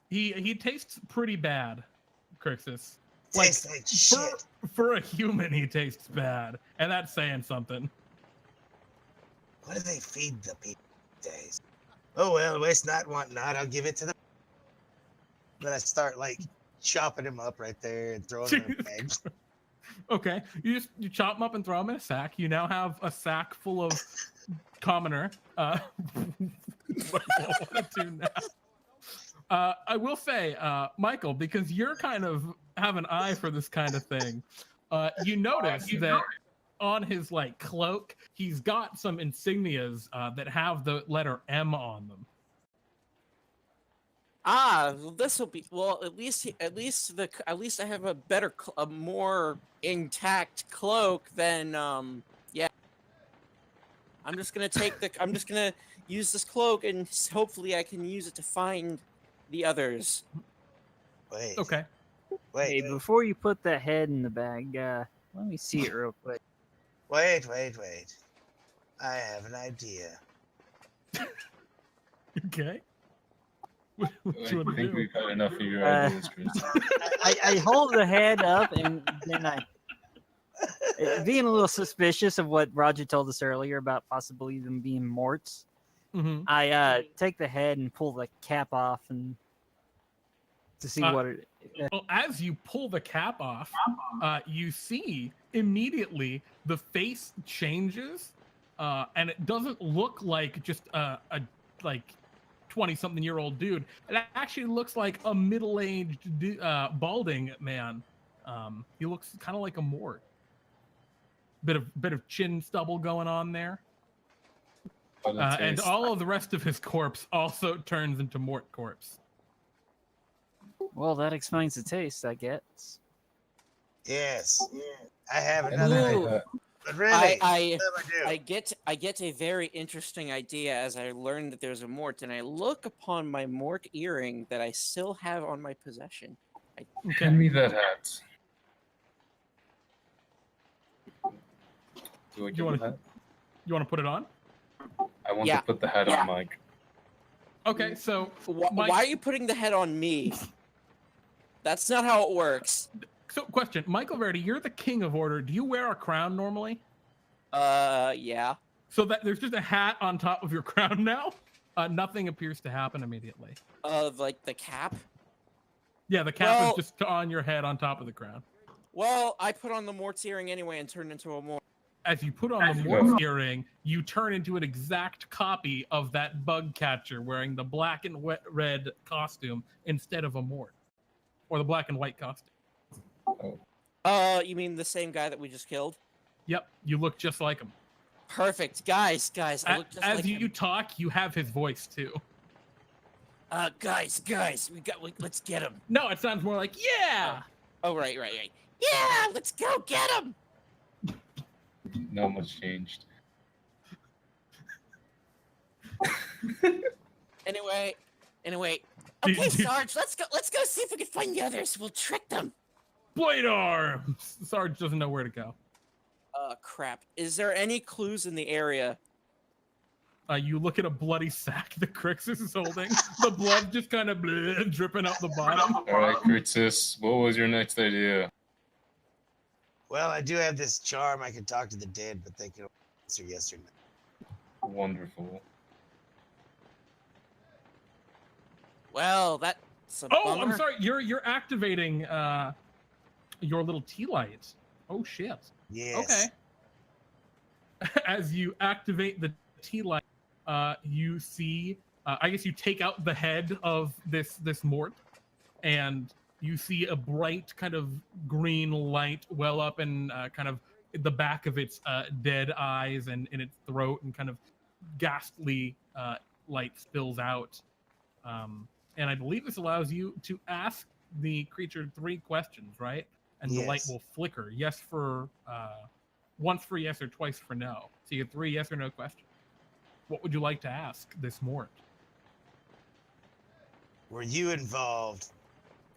He tastes pretty bad, Krixus. Tastes like shit. For a human, he tastes bad, and that's saying something. What do they feed the people these days? Oh well, waste not, want not. I'll give it to them. Then I start like chopping him up right there and throwing him in a bag. Okay, you chop him up and throw him in a sack. You now have a sack full of commoner. What do I want to do now? I will say, Michael, because you're kind of have an eye for this kind of thing, you notice that on his like cloak, he's got some insignias that have the letter M on them. Well, this will be well. At least I have a better, a more intact cloak than yeah. I'm just gonna use this cloak, and hopefully I can use it to find the others. Wait. Okay. Hey, Wait. before you put that head in the bag, let me see it real quick. Wait. I have an idea. Okay. I What do you want to think do? we've had enough of your Uh, ideas, Chris. I hold the head up, and then being a little suspicious of what Roger told us earlier about possibly them being morts, Mhm. I take the head and pull the cap off and to see what it. Well, as you pull the cap off, you see immediately the face changes, and it doesn't look like just a like 20-something-year-old dude. It actually looks like a middle-aged, balding man. He looks kind of like a mort. Bit of chin stubble going on there, and all of the rest of his corpse also turns into mort corpse. Well, that explains the taste, I guess. Yes. I have And another Ooh. idea. But really, I what do I do? I get a very interesting idea as I learn that there's a mort, and I look upon my mort earring that I still have on my possession. Hand me that hat. Do I You give wanna- the hat? You want to put it on? I want Yeah. to put the hat on Mike. Okay, so Why are you putting the head on me? That's not how it works. question, Michael Verity, you're the king of order. Do you wear a crown normally? Yeah. So that there's just a hat on top of your crown now? Nothing appears to happen immediately. Of like the cap. Yeah, the cap Well- is just on your head on top of the crown. Well, I put on the mort's earring anyway and turned into a mort. As you put on the morph earring, you turn into an exact copy of that bug catcher wearing the black and red costume instead of a mort. Or the black and white costume. You mean the same guy that we just killed? Yep, you look just like him. Perfect, guys, I look just As like you him. talk, you have his voice too. Guys, let's get him. No, it sounds more like, yeah! Oh, right. Yeah, let's go get him. Not much changed. Anyway. Do- Okay, do- Sarge, let's go see if we can find the others. We'll trick them. Blade arms! Sarge doesn't know where to go. Crap. Is there any clues in the area? You look at a bloody sack that Krixus is holding. The blood just kind of dripping out the bottom. All right, Krixus, what was your next idea? Well, I do have this charm. I can talk to the dead, but they can answer yes or no. Wonderful. Well, that's a Oh, bummer. I'm sorry. You're activating your little tea light. Oh shit. Yes. Okay. As you activate the tea light, you see. I guess you take out the head of this mort, and you see a bright kind of green light well up in kind of the back of its dead eyes and in its throat, and kind of ghastly light spills out. And I believe this allows you to ask the creature 3 questions, right? And the light Yes. will flicker. Yes for once for yes or twice for no. So you get 3 yes or no questions. What would you like to ask this Mort? Were you involved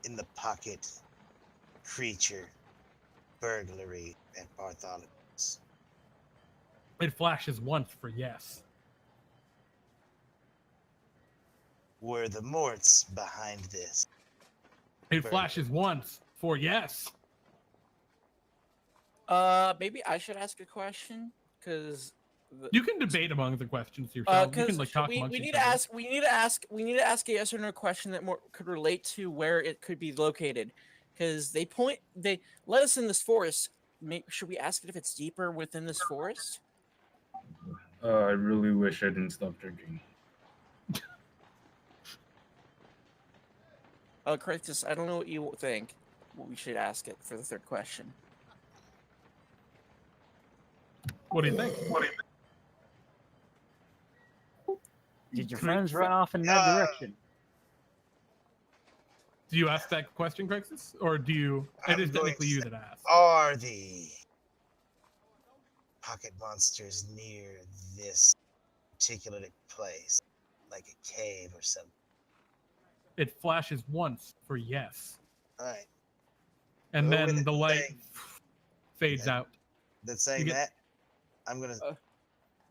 in the pocket creature burglary at Bartholomew's? It flashes once for yes. Were the Morts behind this? It flashes once for yes. Maybe I should ask a question because You can debate among the questions yourself. You can like talk we amongst need each to other. ask we need to ask a yes or no question that more could relate to where it could be located, because they let us in this forest. Should we ask it if it's deeper within this forest? I really wish I didn't stop drinking. Krixus, I don't know what you think. What we should ask it for the 3rd question. What do you think? Did your friends run off in that direction? Do you ask that question, Krixus? Or do you... It is technically you that asks. Are the pocket monsters near this particular place? Like a cave or something? It flashes once for yes. Alright. And Go with then it, the light saying- fades out. That's saying You get- that. I'm gonna.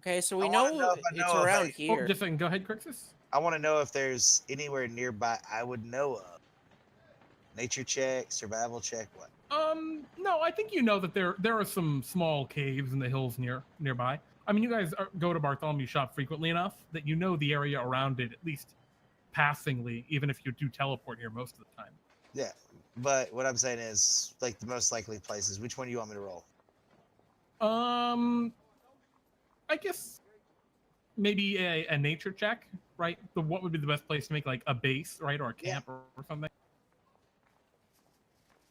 Okay, so we I wanna know, know if I it's know if around I- Oh, here. just a second. Go ahead, Krixus. I want to know if there's anywhere nearby I would know of. Nature check, survival check, what? No, I think you know that there are some small caves in the hills nearby. I mean, you guys go to Bartholomew shop frequently enough that you know the area around it, at least passingly, even if you do teleport here most of the time. Yeah, but what I'm saying is, like, the most likely places. Which one do you want me to roll? I guess maybe a nature check, right? What would be the best place to make like a base, right, or a camp or something?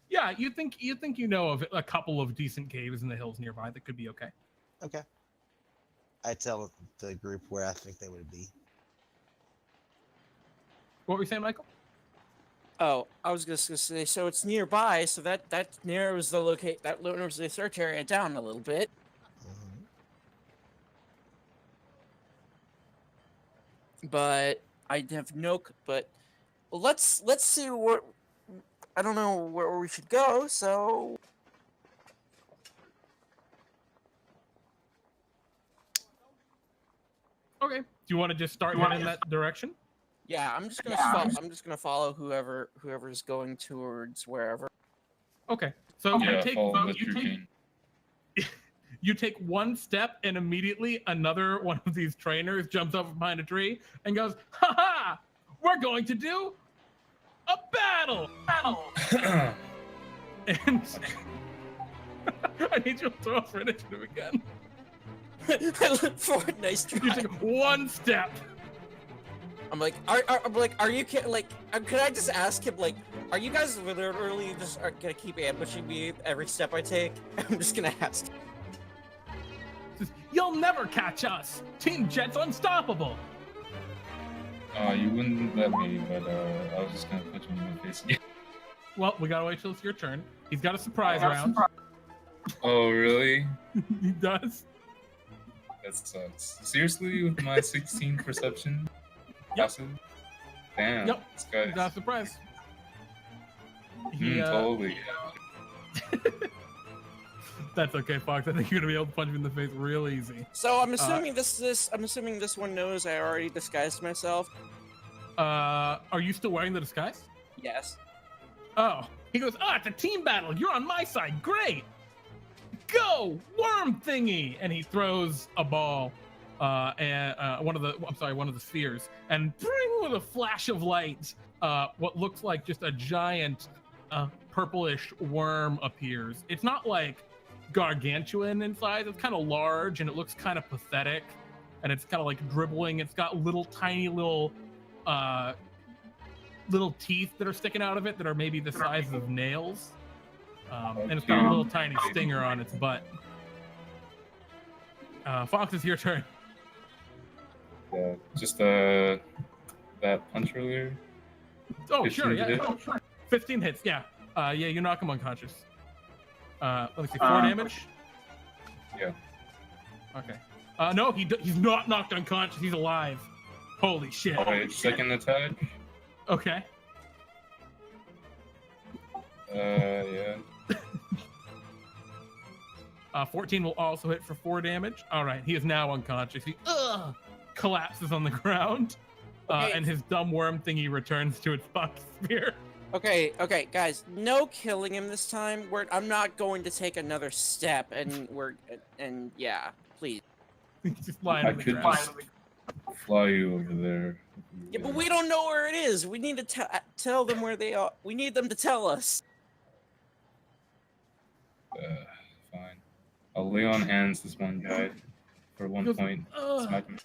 Yeah, you think you know of a couple of decent caves in the hills nearby that could be okay. Okay. I tell the group where I think they would be. What were you saying, Michael? Oh, I was just gonna say, so it's nearby, so that narrows the search area down a little bit. Mhm. But I have but let's see what, I don't know where we should go, so Okay. Do you want to just start heading in that direction? yeah, I'm just gonna follow whoever's going towards wherever. Okay. So Yeah, you take follow the true king. you take one step and immediately another one of these trainers jumps up behind a tree and goes, "Ha ha! We're going to do a battle!" And I need you to throw for initiative again. I look forward, nice try. You take one step. I'm like, are you kidding? Like, could I just ask him, like, are you guys literally just gonna keep ambushing me every step I take? I'm just gonna ask. Says, "You'll never catch us. Team Jet's unstoppable." You wouldn't let me, but I was just gonna put you in the face again. Well, we gotta wait till it's your turn. He's got a surprise round. Oh, really? He does. That sucks. Seriously, with my 16 perception? Yep. Passive? Damn. Yep. This He's got guy's a surprise. He, totally. That's okay, Fawkes. I think you're gonna be able to punch him in the face real easy. So I'm assuming I'm assuming this one knows I already disguised myself. Are you still wearing the disguise? Yes. Oh, he goes, it's a team battle. You're on my side. Great. Go, worm thingy. And he throws a ball, and one of the spheres, and bring with a flash of light, what looks like just a giant purplish worm appears. It's not like gargantuan in size. It's kind of large, and it looks kind of pathetic, and it's kind of like dribbling. It's got tiny little teeth that are sticking out of it that are maybe the size of nails. And it's got a little tiny stinger on its butt. Fawkes, it's your turn. Just that punch earlier. Oh, If sure, you yeah. did. Oh, sure. 15 hits. Yeah. Yeah, you knock him unconscious. Let me see. 4 damage. Yeah. Okay. No, he's not knocked unconscious. He's alive. Holy shit. All right, second attack. Okay. Yeah. 14 will also hit for 4 damage. All right, he is now unconscious. He collapses on the ground, and his dumb worm thingy returns to its Fawkes sphere. Okay, guys, no killing him this time. I'm not going to take another step, and yeah, please. He's just lying on the could ground. just fly you over there. Yeah, but we don't know where it is. We need to tell them where they are. We need them to tell us. Fine. I'll lay on hands this one guy for 1 point. Smack him.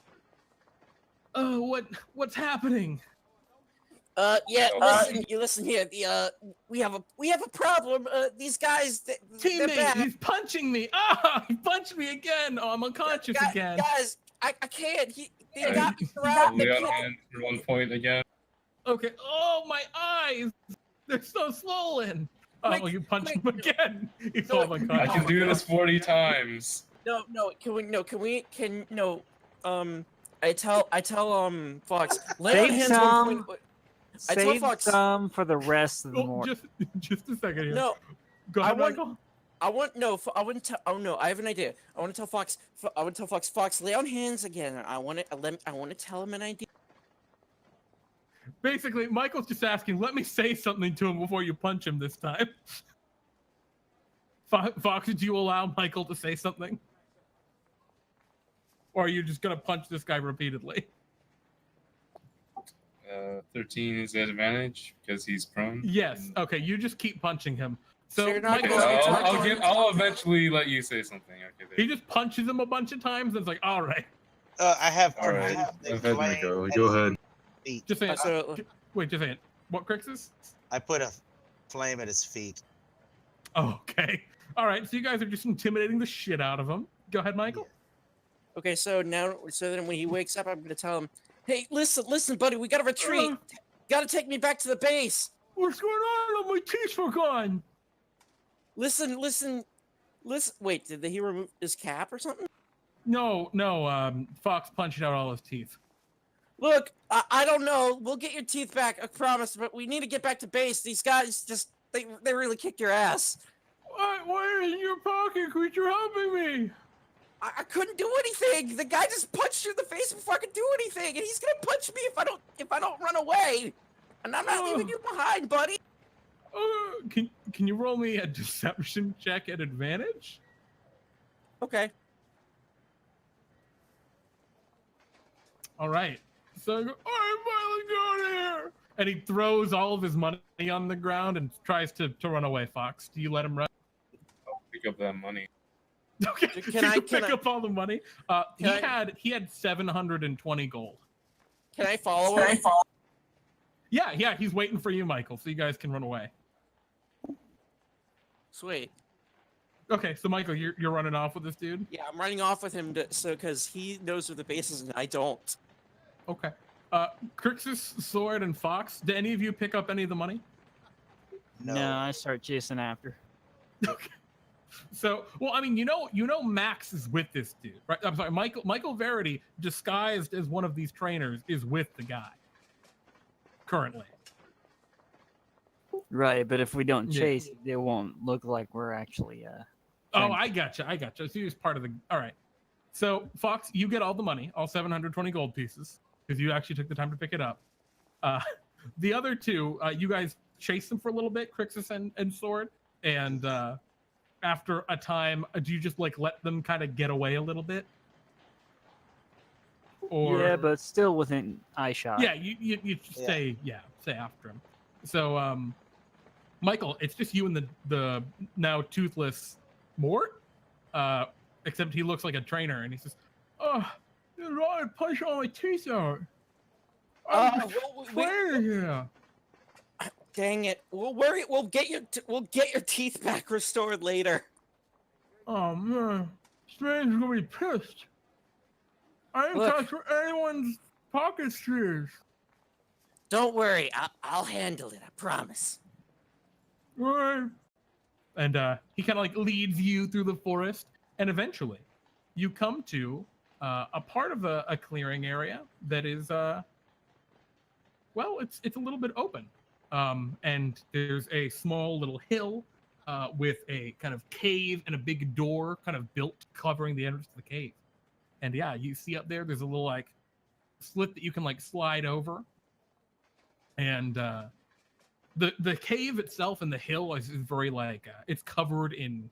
What's happening? Yeah, listen here. We have a problem. These guys, Teammate, they're bad. he's punching me. Ah, he punched me again. Oh, I'm unconscious again. Guys, I can't. They got me I'll surrounded. lay on hands for 1 point again. Okay. Oh, my eyes. They're so swollen. Oh, you punched him again. He's all I unconscious. can do this 40 times. No. I tell Fawkes. Lay on hands. I tell Save Fawkes. some for the rest of the morning. Just a second here. No. Go ahead, Michael. I wouldn't tell. Oh no, I have an idea. I want to tell Fawkes. Fawkes, lay on hands again. I want to tell him an idea. Basically, Michael's just asking, let me say something to him before you punch him this time. Fawkes, did you allow Michael to say something? Or are you just going to punch this guy repeatedly? 13 is at advantage because he's prone. Yes. Okay, you just keep punching him. So you're not Michael, I'll eventually let you say something. Okay. he just punches him a bunch of times and it's like, all right. I have. All right. I've had my go. Go ahead. Just say it. Wait, just say it. What, Krixus? I put a flame at his feet. Oh, okay. All right, so you guys are just intimidating the shit out of him. Go ahead, Michael. Okay, so then when he wakes up, I'm gonna tell him, "Hey, listen, buddy, we gotta retreat. You gotta take me back to the base. What's going on? Oh, my teeth were gone. Listen. Wait, did he remove his cap or something? No. Fawkes punched out all his teeth. Look, I don't know. We'll get your teeth back, I promise. But we need to get back to base. These guys they really kicked your ass. Why isn't your pocket creature helping me? I couldn't do anything. The guy just punched you in the face before I could do anything, and he's gonna punch me if I don't run away. And I'm not leaving you behind, buddy. Can you roll me a deception check at advantage? Okay. All right. So I go, I finally got here. And he throws all of his money on the ground and tries to run away. Fawkes, do you let him run? I'll pick up that money. Okay. Can I pick up all the money? He had 720 gold. Can I follow him? Yeah. He's waiting for you, Michael, so you guys can run away. Sweet. Okay, so Michael, you're running off with this dude? Yeah, I'm running off with him because he knows where the base is and I don't. Okay. Krixus, Sword, and Fawkes, did any of you pick up any of the money? No. No, I start chasing after. Okay. So, well, I mean, you know, Max is with this dude, right? I'm sorry, Michael Verity, disguised as one of these trainers, is with the guy currently. Right, but if we don't Yeah. chase, it won't look like we're actually. Oh, I gotcha. So he's part of the. All right. So Fawkes, you get all the money, all 720 gold pieces, because you actually took the time to pick it up. The other two, you guys chase them for a little bit, Krixus and Sword, and after a time, do you just like let them kind of get away a little bit? Or Yeah, but still within eye shot. yeah, you stay after him. So Michael, it's just you and the now toothless Mort, except he looks like a trainer, and he says, "Oh, you're right, punch all my teeth out. Yeah. Dang it! We'll get your teeth back restored later. Oh man, Strange is gonna be pissed. I didn't Look. touch anyone's pocket shears. Don't worry, I'll handle it. I promise. And he kind of like leads you through the forest, and eventually you come to a part of a clearing area that is well, it's a little bit open, and there's a small little hill with a kind of cave and a big door kind of built covering the entrance to the cave. And yeah, you see up there's a little like slit that you can like slide over, and the cave itself and the hill is very like it's covered in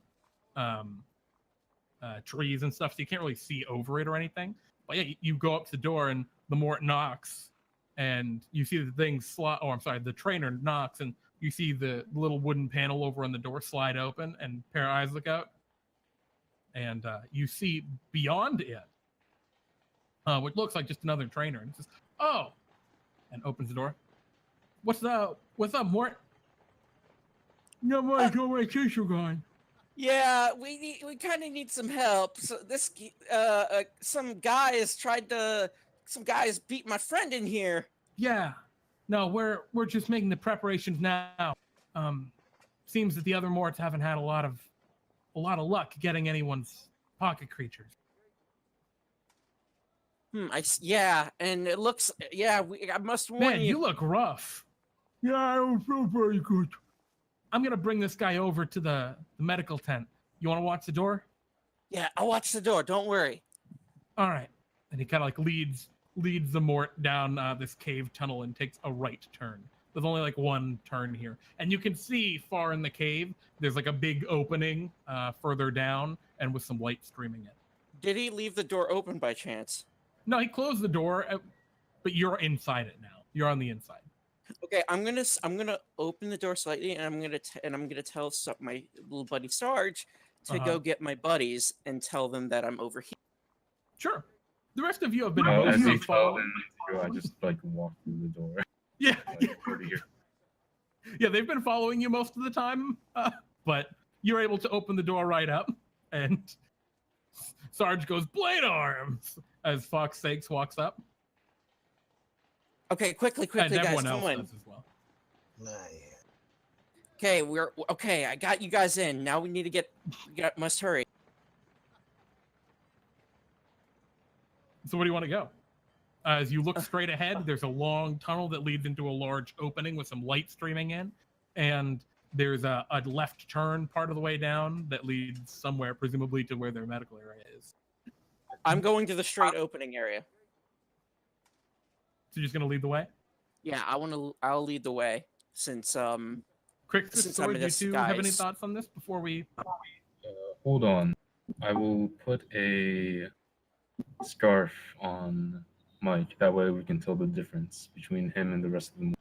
trees and stuff, so you can't really see over it or anything. But yeah, you go up to the door, and the more it knocks, and you see the thing slide. Oh, I'm sorry, the trainer knocks, and you see the little wooden panel over on the door slide open, and a pair of eyes look out, and you see beyond it, what looks like just another trainer, and it says, "Oh," and opens the door. What's up, Mort? No more, go away, chase you gone. Yeah, we kind of need some help. So this some guys beat my friend in here. Yeah, no, we're just making the preparations now. Seems that the other Morts haven't had a lot of luck getting anyone's pocket creatures. Yeah, and it looks I must warn Man, you look rough. Yeah, I don't feel very good. I'm gonna bring this guy over to the medical tent. You want to watch the door? Yeah, I'll watch the door. Don't worry. All right. And he kind of like leads the Mort down this cave tunnel and takes a right turn. There's only like one turn here, and you can see far in the cave there's like a big opening further down, and with some light streaming in. Did he leave the door open by chance? No, he closed the door, but you're inside it now. You're on the inside. Okay, I'm gonna open the door slightly, and I'm gonna tell my little buddy Sarge to go get my buddies and tell them that I'm over here. Sure. The rest of you have been as mostly they tell following. him, I just like walk through the door. Yeah, Like, pretty here. yeah, they've been following you most of the time, but you're able to open the door right up, and Sarge goes, "Blade arms!" as Fawkes walks up. Okay, quickly, And guys, everyone come else on. does as well. Nah, yeah. Okay, we're okay. I got you guys in. Now we need to must hurry. So where do you want to go? As you look straight ahead, there's a long tunnel that leads into a large opening with some light streaming in, and there's a left turn part of the way down that leads somewhere, presumably to where their medical area is. I'm going to the straight opening area. So you're just gonna lead the way? Yeah, I'll lead the way since Krixus, Since Sword, I'm you in two have any disguise. thoughts on this before we? Hold on. I will put a scarf on Mike. That way we can tell the difference between him and the rest of them.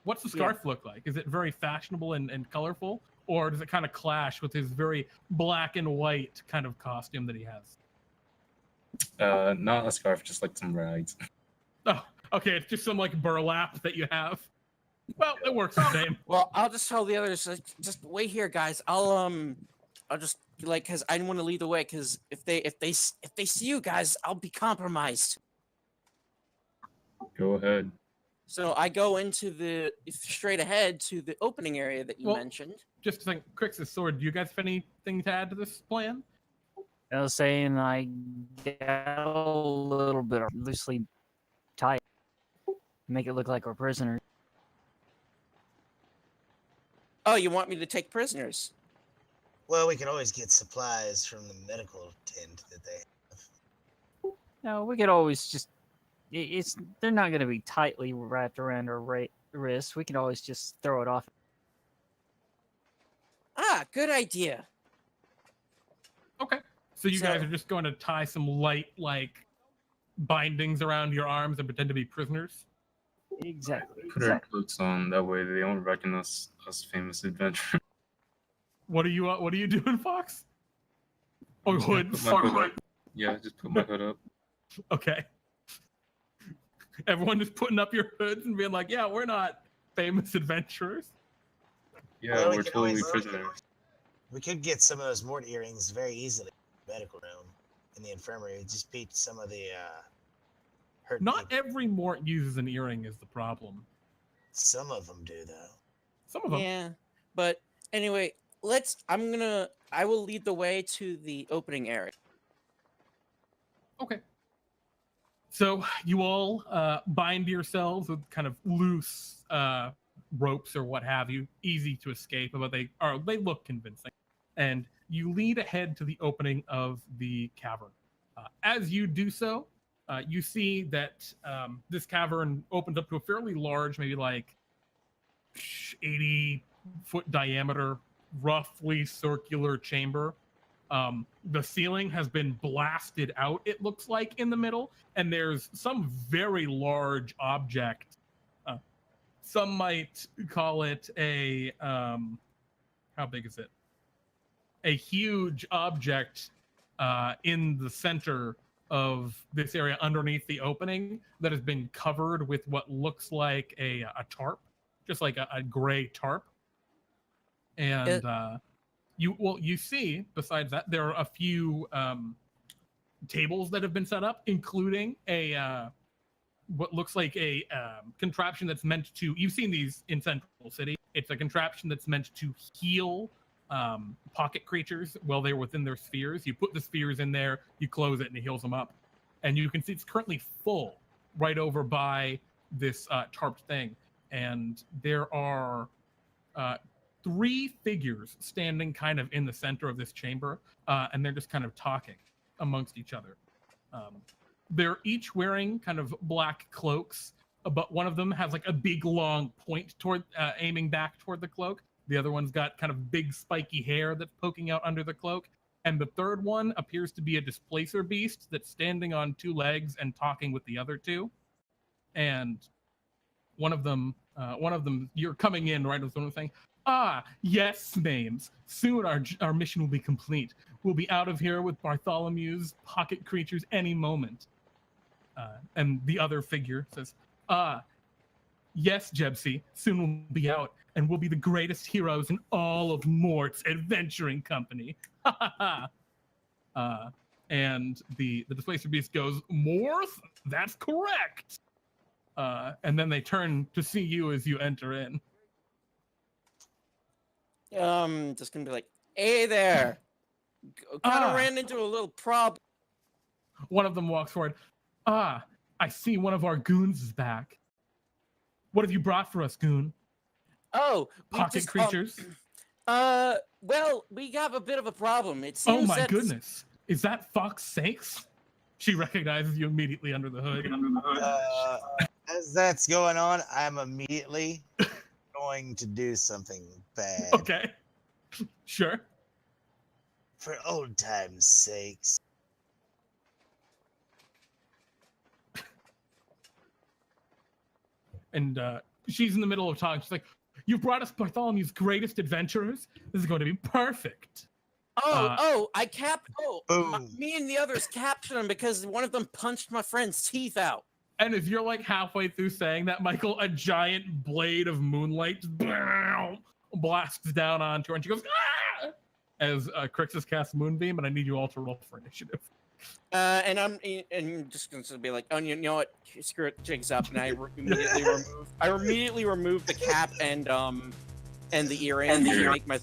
What's the scarf look like? Is it very fashionable and colorful, or does it kind of clash with his very black and white kind of costume that he has? Not a scarf, just like some rags. Oh, okay. It's just some like burlap that you have. Well, it works the same. Well, I'll just tell the others, like, just wait here, guys. I'll just cause I want to lead the way, cause if they see you guys, I'll be compromised. Go ahead. So I go into straight ahead to the opening area that you Well, mentioned. Just to think, Krixus, Sword, do you guys have anything to add to this plan? I was saying I get a little bit loosely tied, make it look like we're prisoners. Oh, you want me to take prisoners? Well, we can always get supplies from the medical tent that they have. No, we could always just. They're not going to be tightly wrapped around our wrists. We can always just throw it off. Ah, good idea. Okay. So you guys are just going to tie some light, like, bindings around your arms and pretend to be prisoners? Exactly. Put our cloaks on. That way they don't recognize us famous adventurers. What are you doing, Fawkes? Oh, Just hood. put my hood up. Yeah, just put my hood up. Okay. Everyone just putting up your hoods and being like, yeah, we're not famous adventurers. Yeah, Well, we we're can totally always- prisoners. We could get some of those Mort earrings very easily in the medical room in the infirmary. Just beat some of the hurt Not people. every Mort uses an earring is the problem. Some of them do, though. Some of them. Yeah, but anyway, I will lead the way to the opening area. Okay. So you all bind yourselves with kind of loose ropes or what have you, easy to escape, but they look convincing. And you lead ahead to the opening of the cavern. As you do so, you see that this cavern opens up to a fairly large, maybe like 80-foot diameter, roughly circular chamber. The ceiling has been blasted out, it looks like, in the middle, and there's some very large object. Some might call it a how big is it? A huge object in the center of this area underneath the opening that has been covered with what looks like a tarp, just like a gray tarp. And you see, besides that, there are a few tables that have been set up, including a what looks like a contraption that's meant to. You've seen these in Central City. It's a contraption that's meant to heal pocket creatures while they're within their spheres. You put the spheres in there, you close it, and it heals them up. And you can see it's currently full right over by this tarped thing. And there are 3 figures standing kind of in the center of this chamber, and they're just kind of talking amongst each other. They're each wearing kind of black cloaks, but one of them has like a big long point toward aiming back toward the cloak. The other one's got kind of big spiky hair that's poking out under the cloak. And the third one appears to be a displacer beast that's standing on 2 legs and talking with the other 2. And one of them, you're coming in right as one of them saying, "Ah, yes, Mames. Soon our mission will be complete. We'll be out of here with Bartholomew's pocket creatures any moment." And the other figure says, "Ah, yes, Jebsy. Soon we'll be out, and we'll be the greatest heroes in all of Mort's adventuring company." And the displacer beast goes, "Morth? That's correct." And then they turn to see you as you enter in. Just gonna be like, "Hey there." Kind of ran into a little problem. One of them walks forward. "Ah, I see one of our goons is back. What have you brought for us, goon?" "Oh, pocket creatures." Well, we have a bit of a problem. It seems "Oh my goodness. Is that Fawkes Sakes?" She recognizes you immediately under the hood. As that's going on, I'm immediately going to do something bad. Okay. Sure. For old time's sakes. And she's in the middle of talking. She's like, "You brought us Bartholomew's greatest adventurers. This is going to be perfect." Me and the others captured them because one of them punched my friend's teeth out. And as you're like halfway through saying that, Michael, a giant blade of moonlight blasts down onto her, and she goes, "Ah!" As Krixus casts Moonbeam, and I need you all to roll for initiative. And I'm just going to be like, "Oh, you know what? Screw it, jigs up." And I immediately remove the cap and the earring and make my.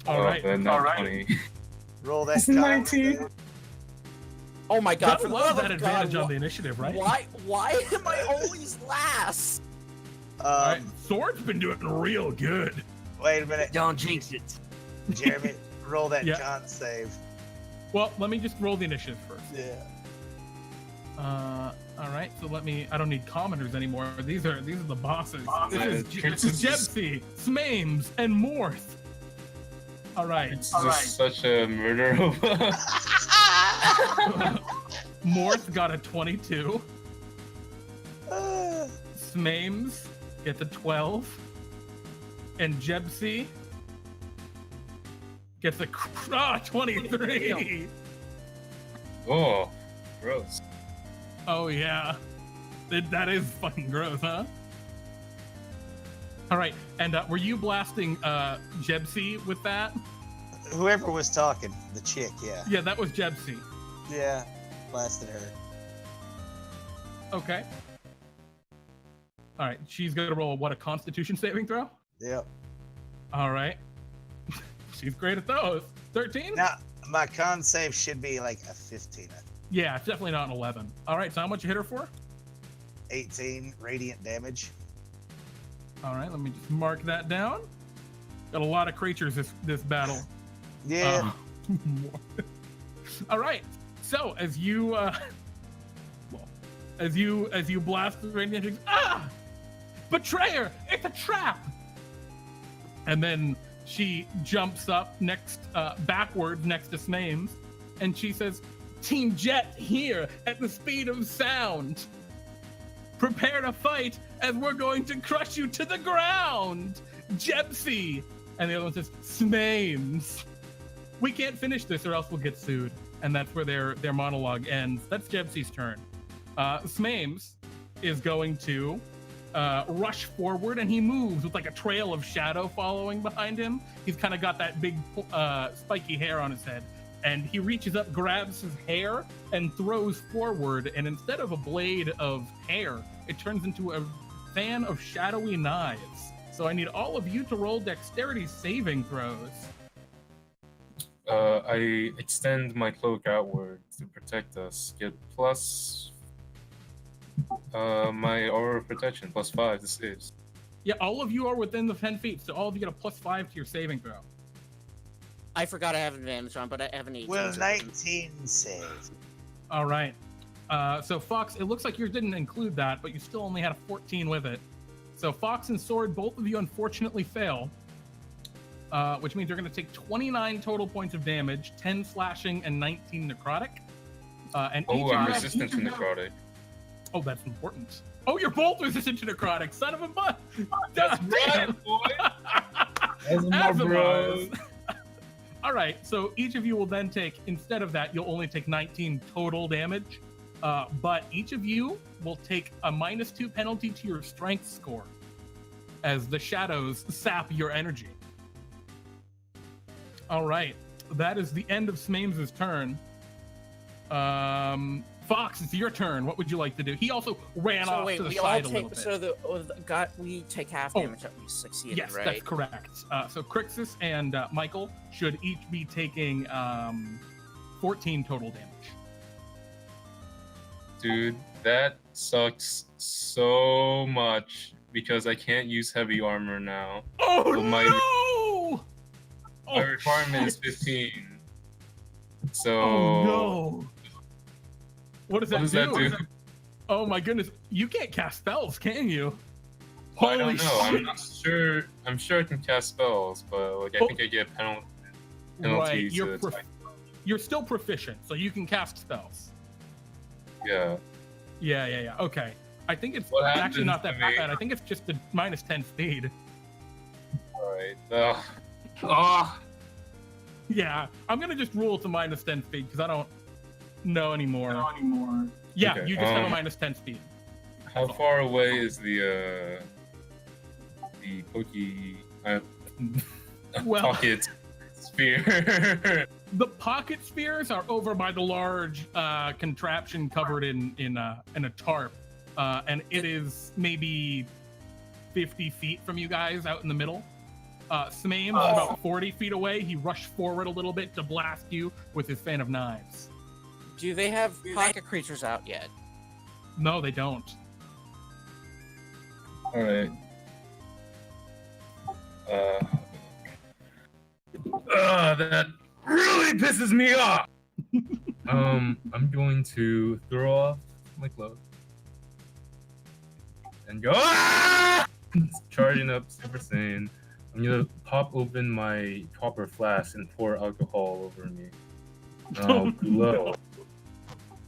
All right. All right. Roll that 19. Oh my God! I love that advantage on the initiative, right? Why am I always last? All right. Sword's been doing real good. Wait a minute. Don't jinx it. Jeremy, roll that con save. Well, let me just roll the initiative first. Yeah. All right. So I don't need commoners anymore. These are the bosses. This is Jebsy, Smames, and Morth. All right. It's just such a murder. Morth got a 22. Smames gets a 12. And Jebsy gets a 23. Oh, gross. Oh, yeah. That is fucking gross, huh? All right. And were you blasting Jebsy with that? Whoever was talking, the chick, yeah. Yeah, that was Jebsy. Yeah, blasted her. Okay. All right, she's gonna roll what, a Constitution saving throw? Yep. All right. She's great at those. 13? Now, my con save should be like a 15. Yeah, it's definitely not an 11. All right, so how much you hit her for? 18 radiant damage. All right, let me just mark that down. Got a lot of creatures this battle. Yeah. All right. So as you as you blast the radiant, betrayer! It's a trap! And then she jumps up backwards next to Smames, and she says, "Team Jet here at the speed of sound. Prepare to fight as we're going to crush you to the ground, Jepsy." And the other one says, "Smames. We can't finish this or else we'll get sued." And that's where their monologue ends. That's Jepsy's turn. Smames is going to rush forward, and he moves with like a trail of shadow following behind him. He's kind of got that big spiky hair on his head. And he reaches up, grabs his hair, and throws forward. And instead of a blade of hair, it turns into a fan of shadowy knives. So I need all of you to roll dexterity saving throws. I extend my cloak outward to protect us. Get plus my aura of protection, +5 to saves. Yeah, all of you are within the 10 feet, so all of you get a +5 to your saving throw. I forgot I have advantage on, but I have an 18. Well, 19 save. All right. So Fawkes, it looks like yours didn't include that, but you still only had a 14 with it. So Fawkes and Sword, both of you unfortunately fail, which means you're going to take 29 total points of damage, 10 slashing, and 19 necrotic. And I'm resistant to necrotic. Oh, that's important. Oh, you're both resistant to necrotic, son of a butt! That's right, boy! Aasimar, bro. All right, so each of you will then take, instead of that, you'll only take 19 total damage, but each of you will take a -2 penalty to your strength score as the shadows sap your energy. All right, that is the end of Smames' turn. Fawkes, it's your turn. What would you like to do? He also ran off to the side a little bit. So we take half damage that we succeeded, yes, right? that's correct. So Krixus and Michael should each be taking 14 total damage. Dude, that sucks so much because I can't use heavy armor now. Oh, so my no! requirement is 15. So. Oh, no. What does that do? do? Oh my goodness, you can't cast spells, can you? I don't know. I'm not sure. I'm sure I can cast spells, but like I think I get penalties. Right, you're still proficient, so you can cast spells. Yeah. Yeah. Okay. I think it's actually not that bad. I think it's just a -10 speed. All right. Yeah, I'm gonna just rule it's a -10 speed because I don't know anymore. Yeah, Okay, you just have a -10 speed. How far away is the pocket sphere? The pocket spheres are over by the large contraption covered in a tarp, and it is maybe 50 feet from you guys out in the middle. Smames is about 40 feet away. He rushed forward a little bit to blast you with his fan of knives. Do they have pocket creatures out yet? No, they don't. All right. That really pisses me off. I'm going to throw off my cloak and go. Charging up, Super Saiyan. I'm gonna pop open my copper flask and pour alcohol over me. Glow.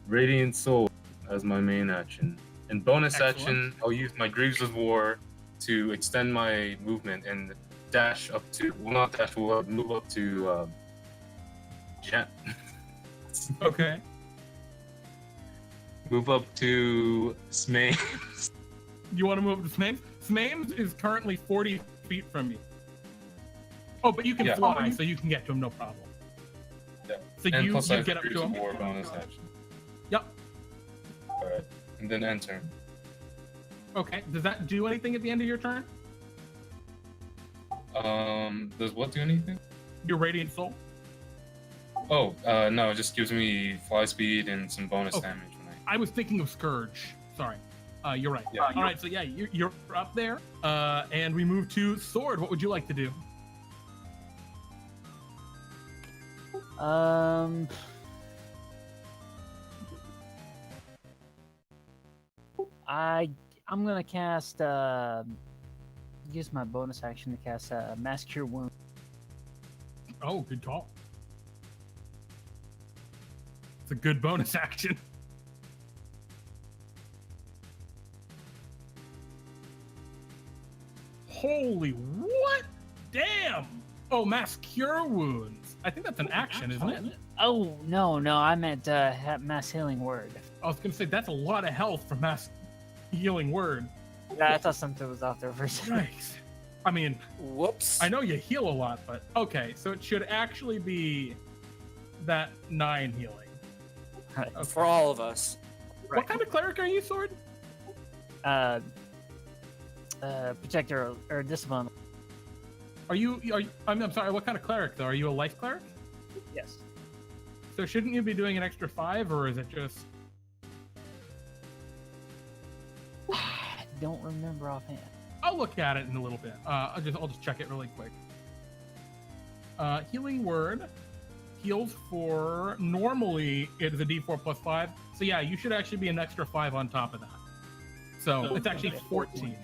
Radiant Soul as my main action. And bonus action, I'll use my Greaves of War to extend my movement and dash up to, well, not dash, we'll move up to Jet. Okay. Move up to Smames. You want to move to Smames? Smames is currently 40 feet from you. Oh, but you can fly, so you can get to him, no problem. Yeah. So and you get up to him. War bonus action. Yep. Alright. And then enter. Okay. Does that do anything at the end of your turn? Does what do anything? Your Radiant Soul? Oh, no, it just gives me fly speed and some bonus Okay. damage when I... I was thinking of Scourge. Sorry. You're right. Yeah. All right, so yeah, you're up there. And we move to Sword. What would you like to do? I'm gonna cast use my bonus action to cast Mass Cure Wound. Oh, good call. It's a good bonus action. Holy what? Damn! Oh, Mass Cure Wounds. I think that's an action, isn't it? Oh no, I meant Mass Healing Word. I was gonna say that's a lot of health for Mass Healing Word. Yeah, I thought something was out there for a second. Nice. I mean, Whoops. I know you heal a lot, but okay, so it should actually be that 9 healing. Okay. For all of us. What kind of cleric are you, Sword? Protector or Discipline. I'm sorry, what kind of cleric though? Are you a life cleric? Yes. So shouldn't you be doing an extra 5, or is it just... I don't remember offhand. I'll look at it in a little bit. I'll just check it really quick. Healing Word heals for... Normally, it is a d4 plus 5. So yeah, you should actually be an extra 5 on top of that. So it's actually 14.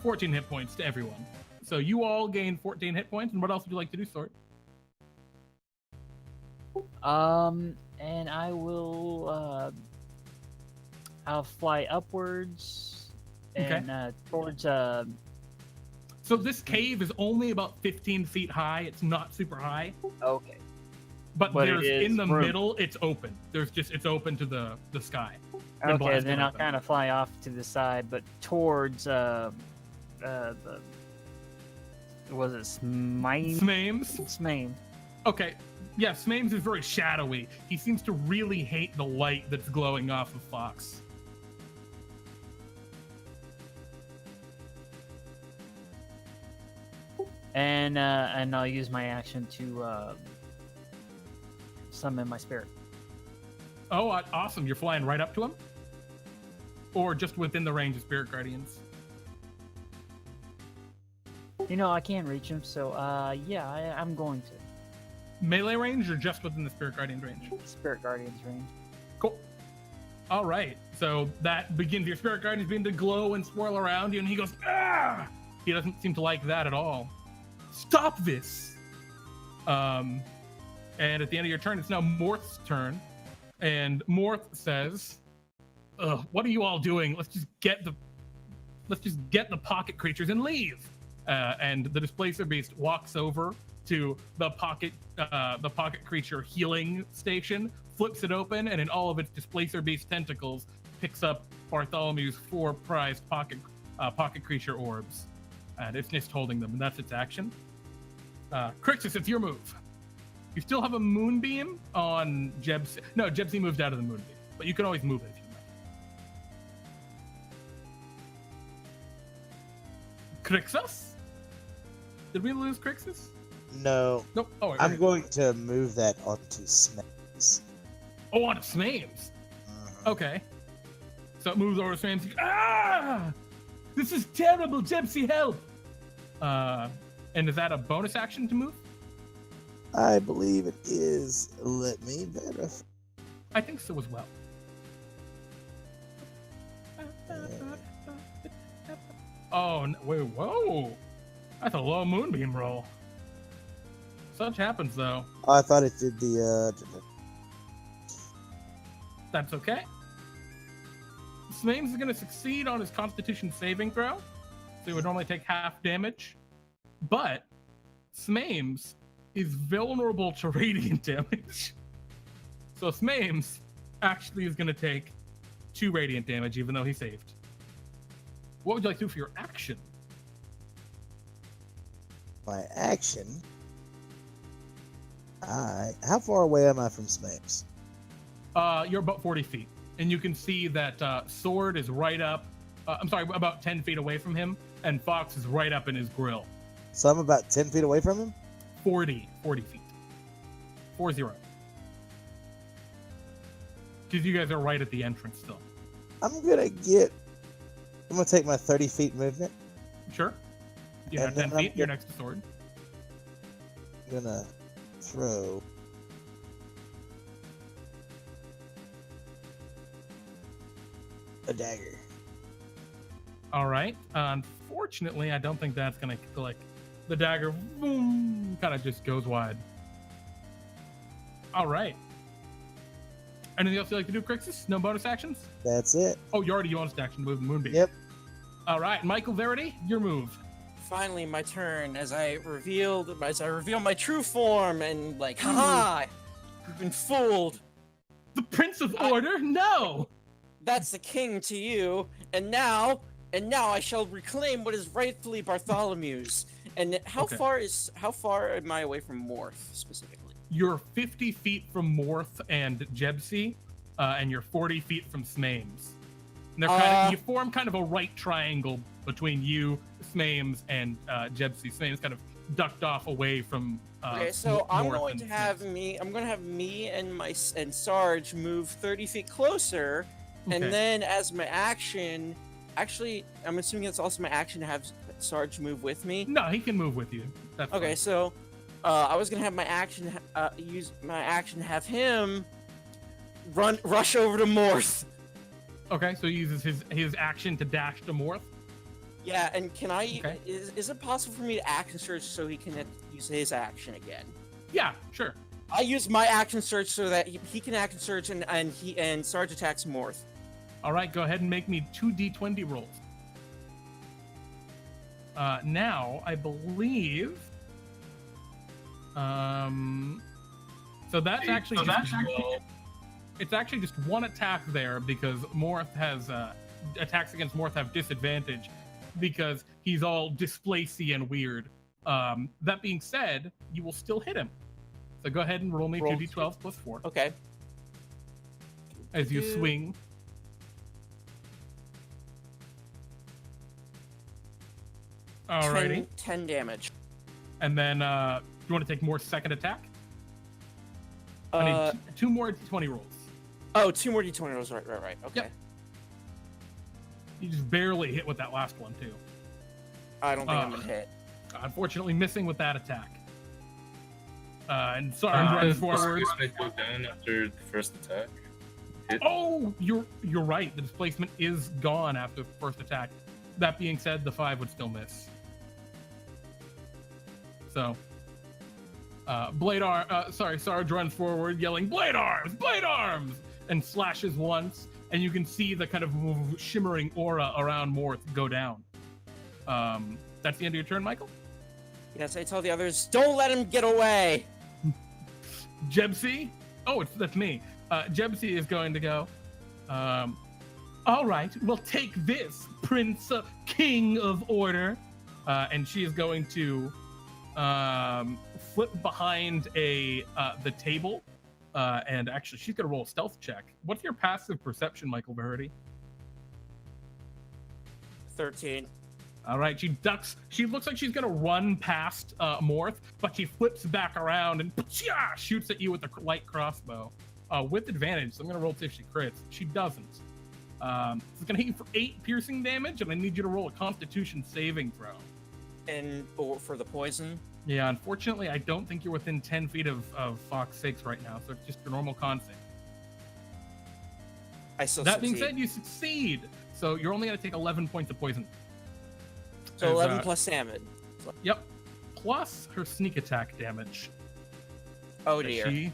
14 hit points to everyone. So you all gain 14 hit points. And what else would you like to do, Sword? And I will I'll fly upwards and towards So this cave is only about 15 feet high. It's not super high. Okay. But But there's it is in the room. middle, it's open. It's open to the sky. Okay, blast then it I'll open. kind of fly off to the side, but towards was it Smime? Smames. Smame. Okay. Yeah, Smames is very shadowy. He seems to really hate the light that's glowing off of Fawkes. And I'll use my action to summon my spirit. Oh, awesome. You're flying right up to him? Or just within the range of Spirit Guardians? You know, I can't reach him, so yeah, I'm going to. Melee range or just within the Spirit Guardians range? Spirit Guardians range. Cool. All right. So that begins your Spirit Guardians begin to glow and swirl around you, and he goes, ah! He doesn't seem to like that at all. Stop this! And at the end of your turn, it's now Morth's turn. And Morth says, what are you all doing? Let's just get the pocket creatures and leave. And the Displacer Beast walks over to the pocket creature healing station, flips it open, and in all of its Displacer Beast tentacles, picks up Bartholomew's 4 prized pocket creature orbs. And it's just holding them, and that's its action. Krixus, it's your move. You still have a moonbeam on Jebsy. No, Jebsy moved out of the moonbeam, but you can always move it if you like. Krixus? Did we lose Krixus? No. Nope. Oh, I'm going to move that onto Smames. Oh, on Smames. Okay. So it moves over to Smames. Ah! This is terrible, Jebsy, help! And is that a bonus action to move? I believe it is. Let me verify. I think so as well. Oh, wait, whoa. That's a low moonbeam roll. Such happens, though. Oh, I thought it did the. That's okay. Smames is going to succeed on his Constitution saving throw. So he would normally take half damage. But Smames is vulnerable to radiant damage. So Smames actually is going to take 2 radiant damage, even though he saved. What would you like to do for your action? My action. How far away am I from Smames? You're about 40 feet. And you can see that Sword is right up I'm sorry, about 10 feet away from him, and Fawkes is right up in his grill. So I'm about 10 feet away from him? 40 feet. 40. Because you guys are right at the entrance still. I'm gonna take my 30 feet movement. Sure. You have 10 feet, you're next to sword. I'm gonna throw a dagger. All right. Unfortunately, I don't think that's gonna click. The dagger, boom, kind of just goes wide. All right. Anything else you'd like to do, Krixus? No bonus actions? That's it. Oh, you already bonus action move Moonbeam. Yep. All right, Michael Verity, your move. Finally, my turn as I reveal my true form and like, haha, you've been fooled. The Prince of Order? No. That's the king to you, and now I shall reclaim what is rightfully Bartholomew's. And how far am I away from Morth specifically? You're 50 feet from Morth and Jebsy, and you're 40 feet from Smames. And they're you form kind of a right triangle between you, Smames, and Jebsy. Smames kind of ducked off away from. Okay, so I'm going to have me and Sarge move 30 feet closer, and then as my action, actually, I'm assuming it's also my action to have Sarge move with me. No, he can move with you. That's okay. fine. So I was gonna have my action use my action to have him rush over to Morth. Okay, so he uses his action to dash to Morth. Yeah, and can I? Okay. Is it possible for me to action search so he can use his action again? Yeah, sure. I use my action search so that he can action search and Sarge attacks Morth. All right, go ahead and make me 2 d20 rolls. Now I believe. So that's actually it's actually just one attack there because Morth has attacks against Morth have disadvantage because he's all displacey and weird. That being said, you will still hit him. So go ahead and roll me 2d12 plus 4. Okay. As you swing. Alrighty. 10 damage. And then you want to take more second attack? I need 2 more d20 rolls. Oh, 2 more d20 rolls. Right. Okay. Yep. You just barely hit with that last one, too. I don't think I'm going to hit. Unfortunately, missing with that attack. And Sarge runs forward. Displacement go down after the first attack. Oh, you're right. The displacement is gone after the first attack. That being said, the 5 would still miss. So, Sarge runs forward, yelling, "Blade arms!" and slashes once, and you can see the kind of shimmering aura around Morth go down. That's the end of your turn, Michael? Yes, I tell the others, don't let him get away! Jebsy? Oh, that's me. Jebsy is going to go, all right, well, take this, Prince, King of Order. And she is going to flip behind the table. And actually, she's going to roll a stealth check. What's your passive perception, Michael Verity? 13. All right, she ducks. She looks like she's going to run past Morth, but she flips back around and shoots at you with a light crossbow. With advantage, so I'm going to roll to see if she crits. She doesn't. It's going to hit you for 8 piercing damage, and I need you to roll a Constitution saving throw. And for the poison? Yeah, unfortunately, I don't think you're within 10 feet of Fawkes 6 right now, so it's just your normal con save. I still That being said, you succeed, so you're only going to take 11 points of poison. So 11 plus damage. Yep. Plus her sneak attack damage. Oh dear. She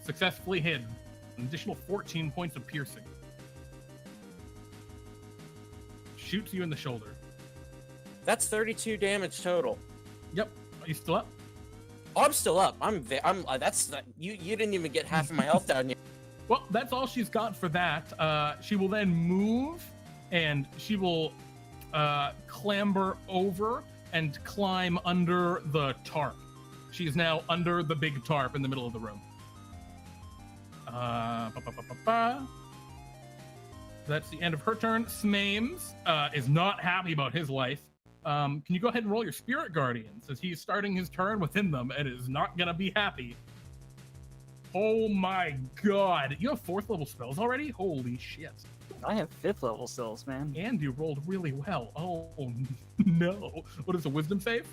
successfully hid an additional 14 points of piercing. Shoots you in the shoulder. That's 32 damage total. Yep. Are you still up? Oh, I'm still up. You didn't even get half of my health down yet. Well, that's all she's got for that. She will then move, and she will clamber over and climb under the tarp. She is now under the big tarp in the middle of the room. That's the end of her turn. Smames is not happy about his life. Can you go ahead and roll your Spirit Guardian, since he's starting his turn within them and is not going to be happy. Oh my god. You have 4th level spells already? Holy shit. I have 5th level spells, man. And you rolled really well. Oh no. What is a wisdom save?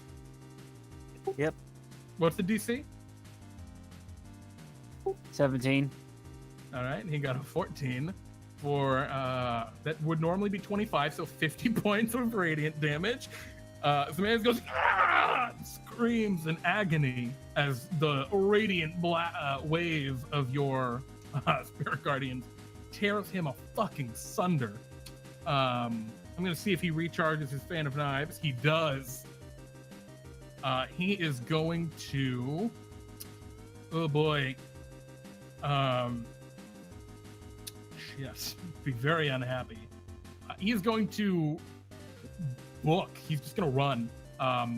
Yep. What's the DC? 17. All right, he got a 14 for that would normally be 25, so 50 points of radiant damage. Samantha goes, ah! Screams in agony as the radiant wave of your Spirit Guardians tears him a fucking sunder. I'm gonna see if he recharges his Fan of Knives. He does. He is going to. Oh boy. Yes, be very unhappy. He is going to book. He's just going to run.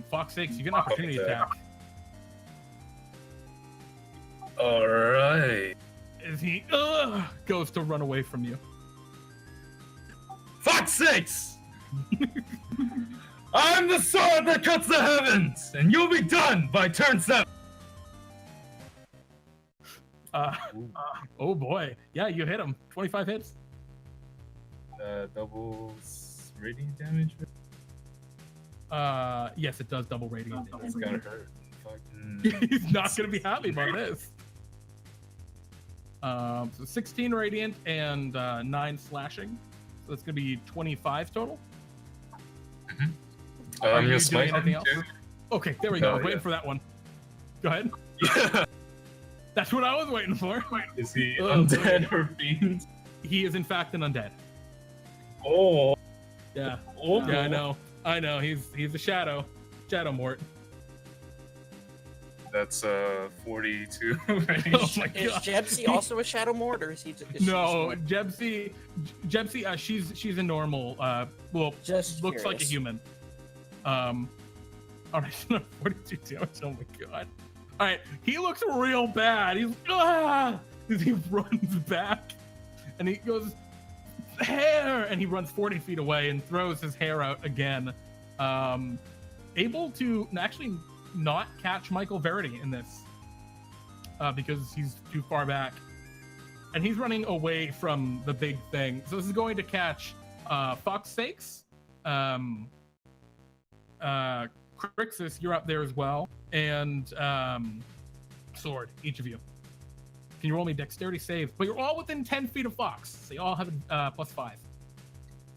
Fawkes, you get an opportunity attack. All right. As he goes to run away from you. Fawkes! I'm the sword that cuts the heavens, and you'll be done by turn 7. Oh boy. Yeah, you hit him. 25 hits. Doubles radiant damage? Yes, it does double radiant damage. It's gotta hurt. Fucking... He's not gonna be happy about this. So 16 radiant and 9 slashing. So that's gonna be 25 total. Mm-hmm. Are I'm you gonna doing smite anything him else? too. Okay, there we go. I was Yeah. waiting for that one. Go ahead. Yeah. That's what I was waiting for. Is he Oh, undead or fiend? He is in fact an undead. Oh. Yeah. Oh. Yeah, I know. He's a shadow. Shadow Mort. That's 42. Oh my Is god. Jebsy also a Shadow Mort, or is he just? No, Jebsy, she's a normal. Well, Just looks like a curious. human. All right, 42 damage. Oh my god. All right, he looks real bad. He's as he runs back, and he goes hair, and he runs 40 feet away and throws his hair out again. Able to actually not catch Michael Verity in this because he's too far back. And he's running away from the big thing. So this is going to catch Fawkes. Krixus, you're up there as well. And Sword, each of you. Can you roll me dexterity save? But you're all within 10 feet of Fawkes. So you all have a +5.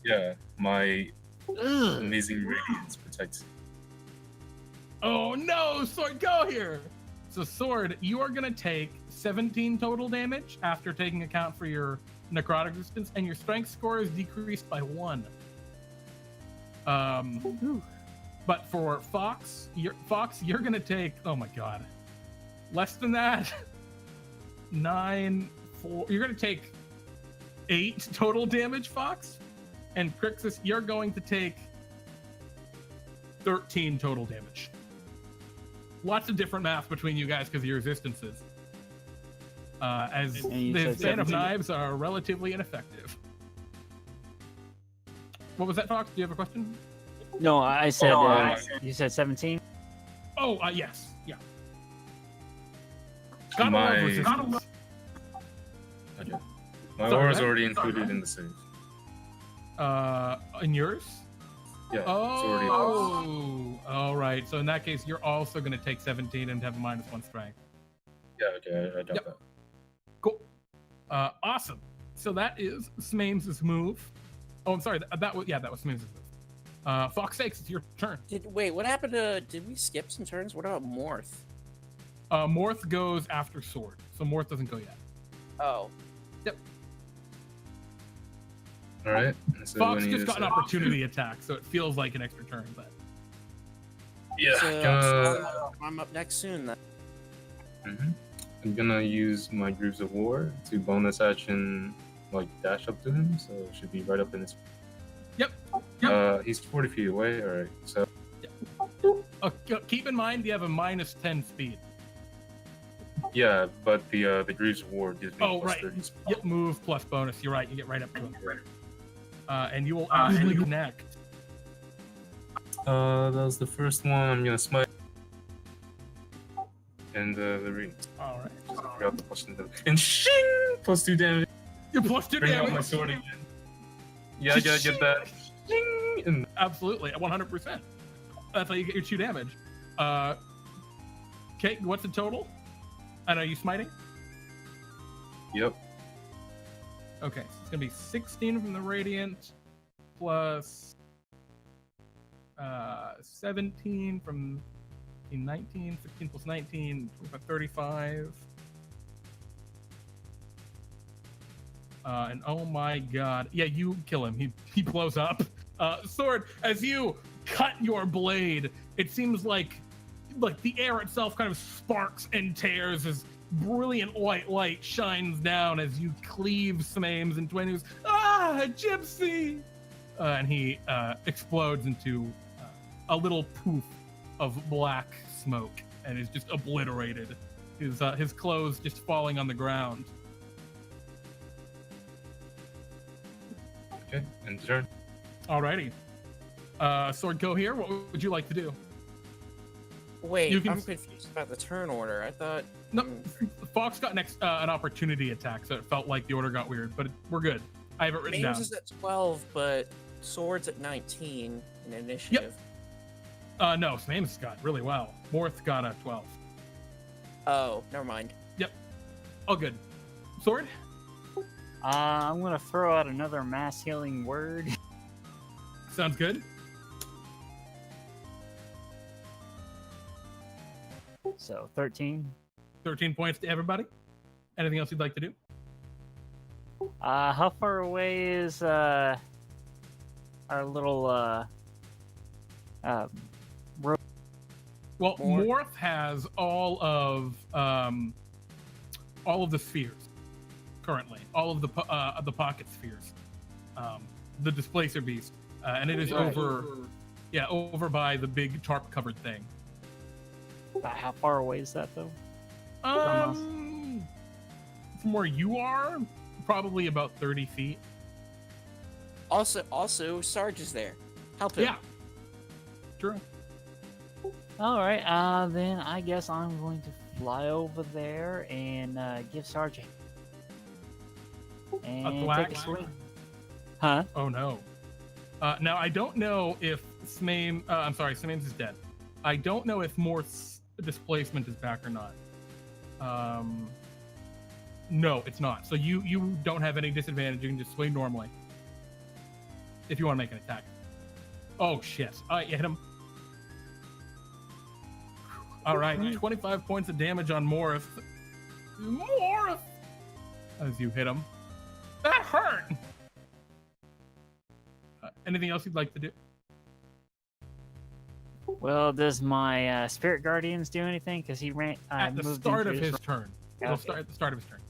Yeah, my amazing radiance protects. Oh no, Sword, go here! So Sword, you are gonna take 17 total damage after taking account for your necrotic resistance, and your strength score is decreased by 1. But for Fawkes, you're gonna take, oh my god, less than that. 9, 4. You're gonna take 8 total damage, Fawkes, and Krixus, you're going to take 13 total damage. Lots of different math between you guys because of your resistances. As And you the said Fan of 17? Knives are relatively ineffective. What was that, Fawkes? Do you have a question? No, I said. You said 17. Oh, yes, yeah. Gotta My- love resistance. Okay. My Sorry, aura is what? already included in the save. In yours? Yeah, it's already. Oh, all right. So in that case, you're also going to take 17 and have a -1 strength. Yeah, okay, I got Yep. that. Cool. Awesome. So that is Smames' move. Oh, I'm sorry. That was Smames' move. Fawkes, it's your turn. Wait, what happened to? Did we skip some turns? What about Morth? Morth goes after Sword, so Morth doesn't go yet. Oh, All right. So Fawkes when he just is, got an opportunity attack, so it feels like an extra turn. But Yeah. so I'm up next soon. Then. Mhm. I'm gonna use my Grooves of War to bonus action, like dash up to him, so it should be right up in his. Yep. He's 40 feet away. All right. So keep in mind you have a -10 speed. yeah, but the Grooves of War gives me Oh, plus right. 30 speed. Yep, move plus bonus. You're right. You get right up to him. and you will actually connect. That was the first one. I'm gonna smite. And the ring. All right. I forgot the plus and shing! Plus 2 damage. You're plus 2 Bring out damage. my sword again. Yeah, I gotta get that. Shing! And Absolutely, 100%. That's how you get your 2 damage. Okay, what's the total? And are you smiting? yep. Okay, so it's gonna be 16 from the radiant, plus 17 from 19, 16 plus 19, 25, 35. And oh my god. Yeah, you kill him. He blows up. Sword, as you cut your blade, it seems like the air itself kind of sparks and tears as brilliant white light shines down as you cleave Smames in twin. Who's gypsy! And he explodes into a little poof of black smoke and is just obliterated. His clothes just falling on the ground. Okay, and turn. Alrighty. Sword Coheir, what would you like to do? Wait, You can- I'm confused about the turn order. I thought. No, Fawkes got an opportunity attack, so it felt like the order got weird, but we're good. I have it written Mames down. is at 12, but Sword's at 19 in initiative. No, Smames got really well. Morth got a 12. Oh, never mind. All good. Sword? I'm gonna throw out another mass healing word. Sounds good. So 13. 13 points to everybody. Anything else you'd like to do? How far away is our little Well, More? Morth has all of the spheres currently, all of the pocket spheres, the displacer beast, and it is Right. over by the big tarp covered thing. how far away is that though? From where you are, probably about 30 feet. Also, Sarge is there. Help him. Yeah. True. All right. Then I guess I'm going to fly over there and give Sarge and thwack? take a swing. Huh? Oh no. Now I don't know if Smames is dead. I don't know if Morth's displacement is back or not. No, it's not. So you don't have any disadvantage. You can just swing normally. If you want to make an attack. Oh shit. Alright, you hit him. Alright, 25 points of damage on Morth. Morth! As you hit him. That hurt! Anything else you'd like to do? Well, does my spirit guardians do anything? Because he ran. At the moved start into of his turn. It'll Okay. start at the start of his turn.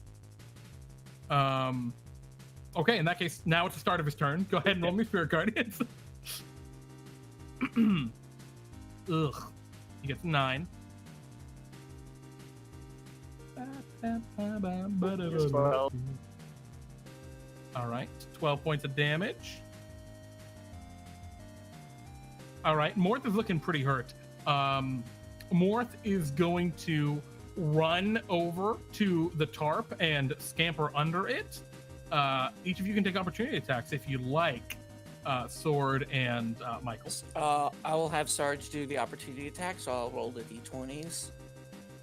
Okay, in that case, now it's the start of his turn. Go ahead and roll me Spirit Guardians. Ugh. He gets 9. Just 12. Alright, 12 points of damage. Alright, Morth is looking pretty hurt. Morth is going to run over to the tarp and scamper under it. Each of you can take opportunity attacks if you like. Sword and Michael. I will have Sarge do the opportunity attack, so I'll roll the d20s.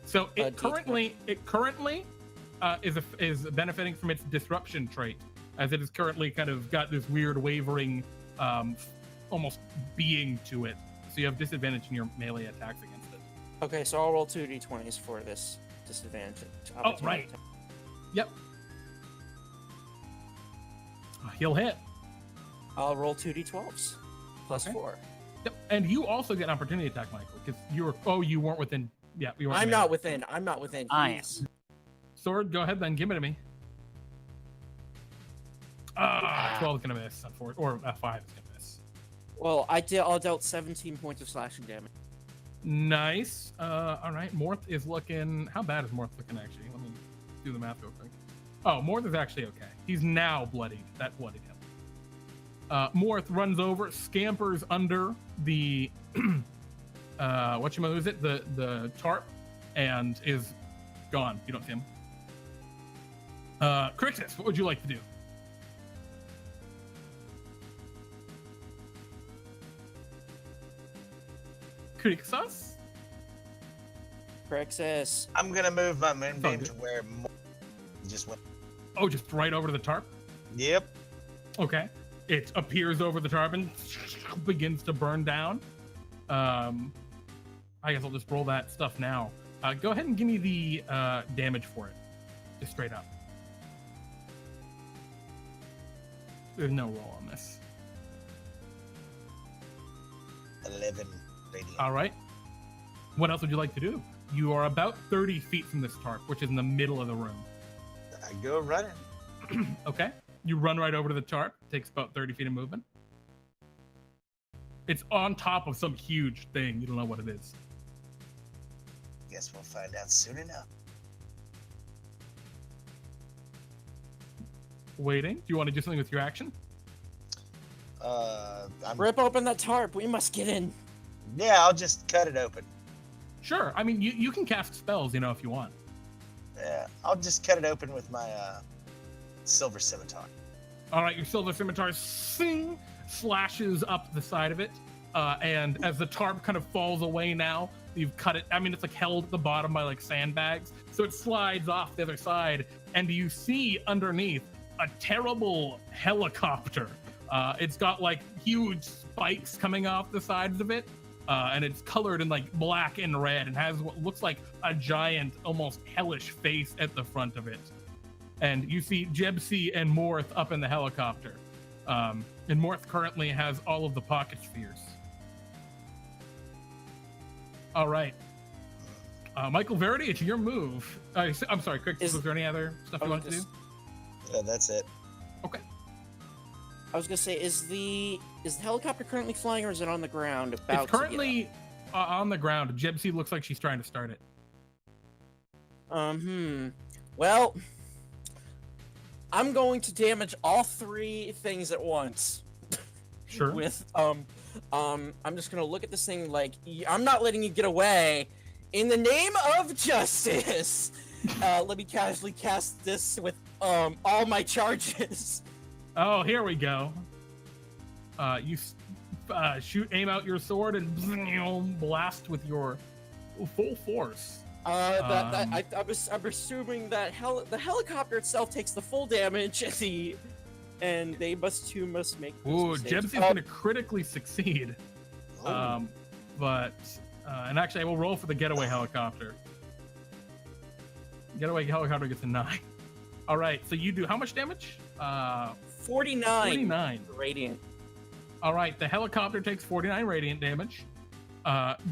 So it D20. currently is benefiting from its disruption trait, as it is currently kind of got this weird wavering, almost being to it. So you have disadvantage in your melee attacks against it. Okay, so I'll roll 2 d20s for this disadvantage. Oh, opportunity right. attack. Yep. He'll hit. I'll roll 2 d12s plus Okay. 4. Yep. And you also get an opportunity attack, Michael, because you weren't within. Yeah, you weren't. I'm melee. not within. I'm not within. I am. He's- Sword, go ahead then. Give it to me. 12 is gonna miss, unfortunately, or 5 is gonna miss. Well, I'll dealt 17 points of slashing damage. Nice. All right. Morth is looking. How bad is Morth looking actually? Let me do the math real quick. Oh, Morth is actually okay. He's now bloodied. That bloodied him. Morth runs over, scampers under the the tarp, and is gone. You don't see him. Krixus, what would you like to do? Krixus? Krixus. I'm gonna move my moonbeam to where just went. Oh, just right over the tarp? Yep. Okay. It appears over the tarp and begins to burn down. I guess I'll just roll that stuff now. Go ahead and give me the damage for it. Just straight up. There's no roll on this. 11 radiant. All right. What else would you like to do? You are about 30 feet from this tarp, which is in the middle of the room. I go running. Okay. You run right over to the tarp. Takes about 30 feet of movement. It's on top of some huge thing. You don't know what it is. Guess we'll find out soon enough. Waiting. Do you want to do something with your action? Rip open that tarp. We must get in. Yeah, I'll just cut it open. Sure. I mean, you can cast spells, if you want. Yeah, I'll just cut it open with my silver scimitar. All right, your silver scimitar slashes up the side of it, and as the tarp kind of falls away now, you've cut it. I mean, it's like held at the bottom by like sandbags, so it slides off the other side, and you see underneath a terrible helicopter. It's got like huge spikes coming off the sides of it, and it's colored in like black and red, and has what looks like a giant, almost hellish face at the front of it. And you see Jebsy and Morth up in the helicopter. And Morth currently has all of the pocket spheres. All right. Michael Verity, it's your move. I'm sorry, Krixus, was there any other stuff you wanted to do? Yeah, that's it. Okay. I was gonna say, is the helicopter currently flying, or is it on the ground? It's currently on the ground. Jebsy looks like she's trying to start it. Well, I'm going to damage all three things at once. Sure. With I'm just gonna look at this thing like, I'm not letting you get away. In the name of justice, let me casually cast this with all my charges. Oh, here we go. You aim out your sword and blast with your full force. I'm assuming that the helicopter itself takes the full damage, and they must make. Ooh, Jebsy's gonna critically succeed. But and actually, I will roll for the getaway helicopter. Getaway helicopter gets a 9. All right, so you do how much damage? 49. 49 radiant. All right, the helicopter takes 49 radiant damage.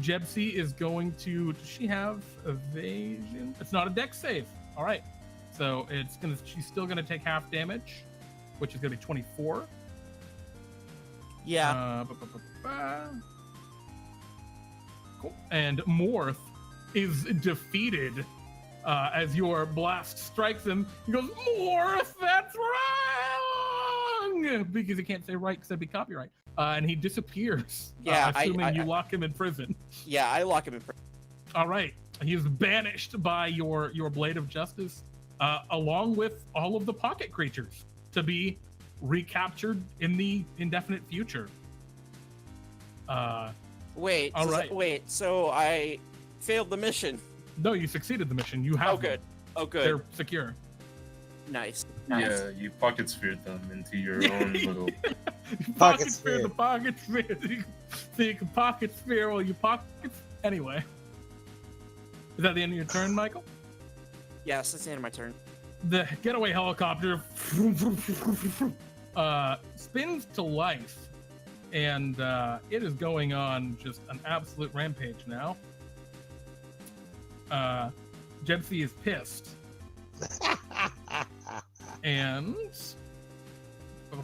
Jebsy is going to. Does she have evasion? It's not a dex save. All right, so she's still gonna take half damage, which is gonna be 24. Yeah. Cool. And Morth is defeated as your blast strikes him. He goes, Morth, that's wrong! Because he can't say right because that'd be copyright. And he disappears. Yeah, assuming you lock him in prison. Yeah, I lock him in prison. All right. He is banished by your blade of justice, along with all of the pocket creatures, to be recaptured in the indefinite future. Wait. All right. Wait. So I failed the mission. No, you succeeded the mission. You have them. Oh, good. They're secure. Nice. Yeah, you pocket sphered them into your own little. Pocket sphere, the pocket sphere. So you can pocket sphere while you pocket. Anyway, is that the end of your turn, Michael? Yes, that's the end of my turn. The getaway helicopter spins to life, and it is going on just an absolute rampage now. Jebsy is pissed. And all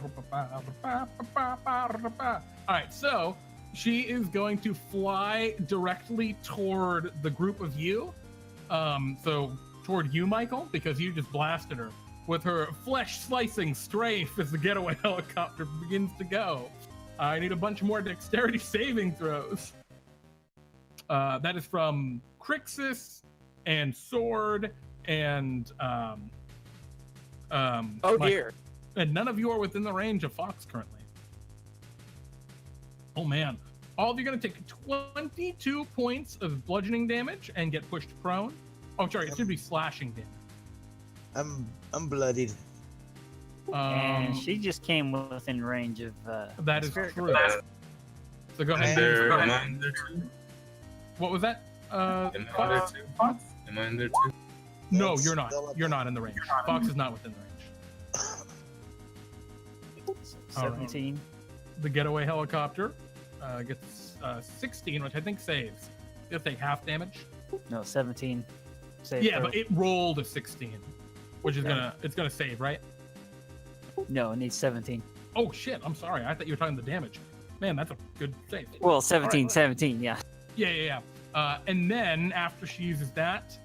right, so she is going to fly directly toward the group of you. So toward you, Michael, because you just blasted her. with her flesh-slicing strafe as the getaway helicopter begins to go. I need a bunch more dexterity saving throws. That is from Krixus and Sword and dear. And none of you are within the range of Fawkes currently. Oh man. All of you are going to take 22 points of bludgeoning damage and get pushed prone. Oh, sorry, it should be slashing damage. I'm bloodied. And she just came within range of. That is spirit. true. So go ahead. Am I in there too? What was that? Am I there too? Am I in there too? No, you're not. You're not in the range. Fawkes is not within the range. 17. The getaway helicopter gets 16, which I think saves. It'll take half damage. No, 17. Save Yeah, throw. but it rolled a 16, which is gonna save, right? No, it needs 17. Oh shit! I'm sorry. I thought you were talking the damage. Man, that's a good save. Well, 17, All right. 17, yeah. Yeah. And then after she uses that,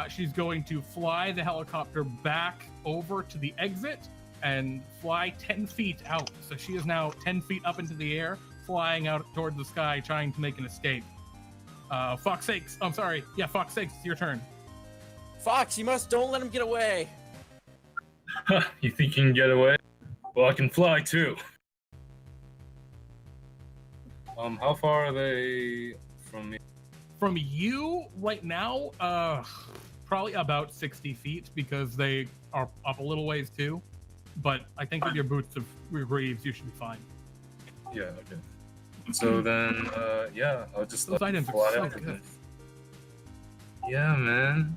she's going to fly the helicopter back over to the exit and fly 10 feet out. So she is now 10 feet up into the air, flying out toward the sky, trying to make an escape. Fawkes sakes. I'm sorry. Yeah, Fawkes sakes. It's your turn. Fawkes, don't let him get away. You think you can get away? Well, I can fly too. How far are they from me? From you right now, probably about 60 feet because they are up a little ways too. But I think with your boots of your greaves, you should be fine. Yeah, okay. So then, yeah, I'll just Those let them items are fly so out good. then. Yeah, man.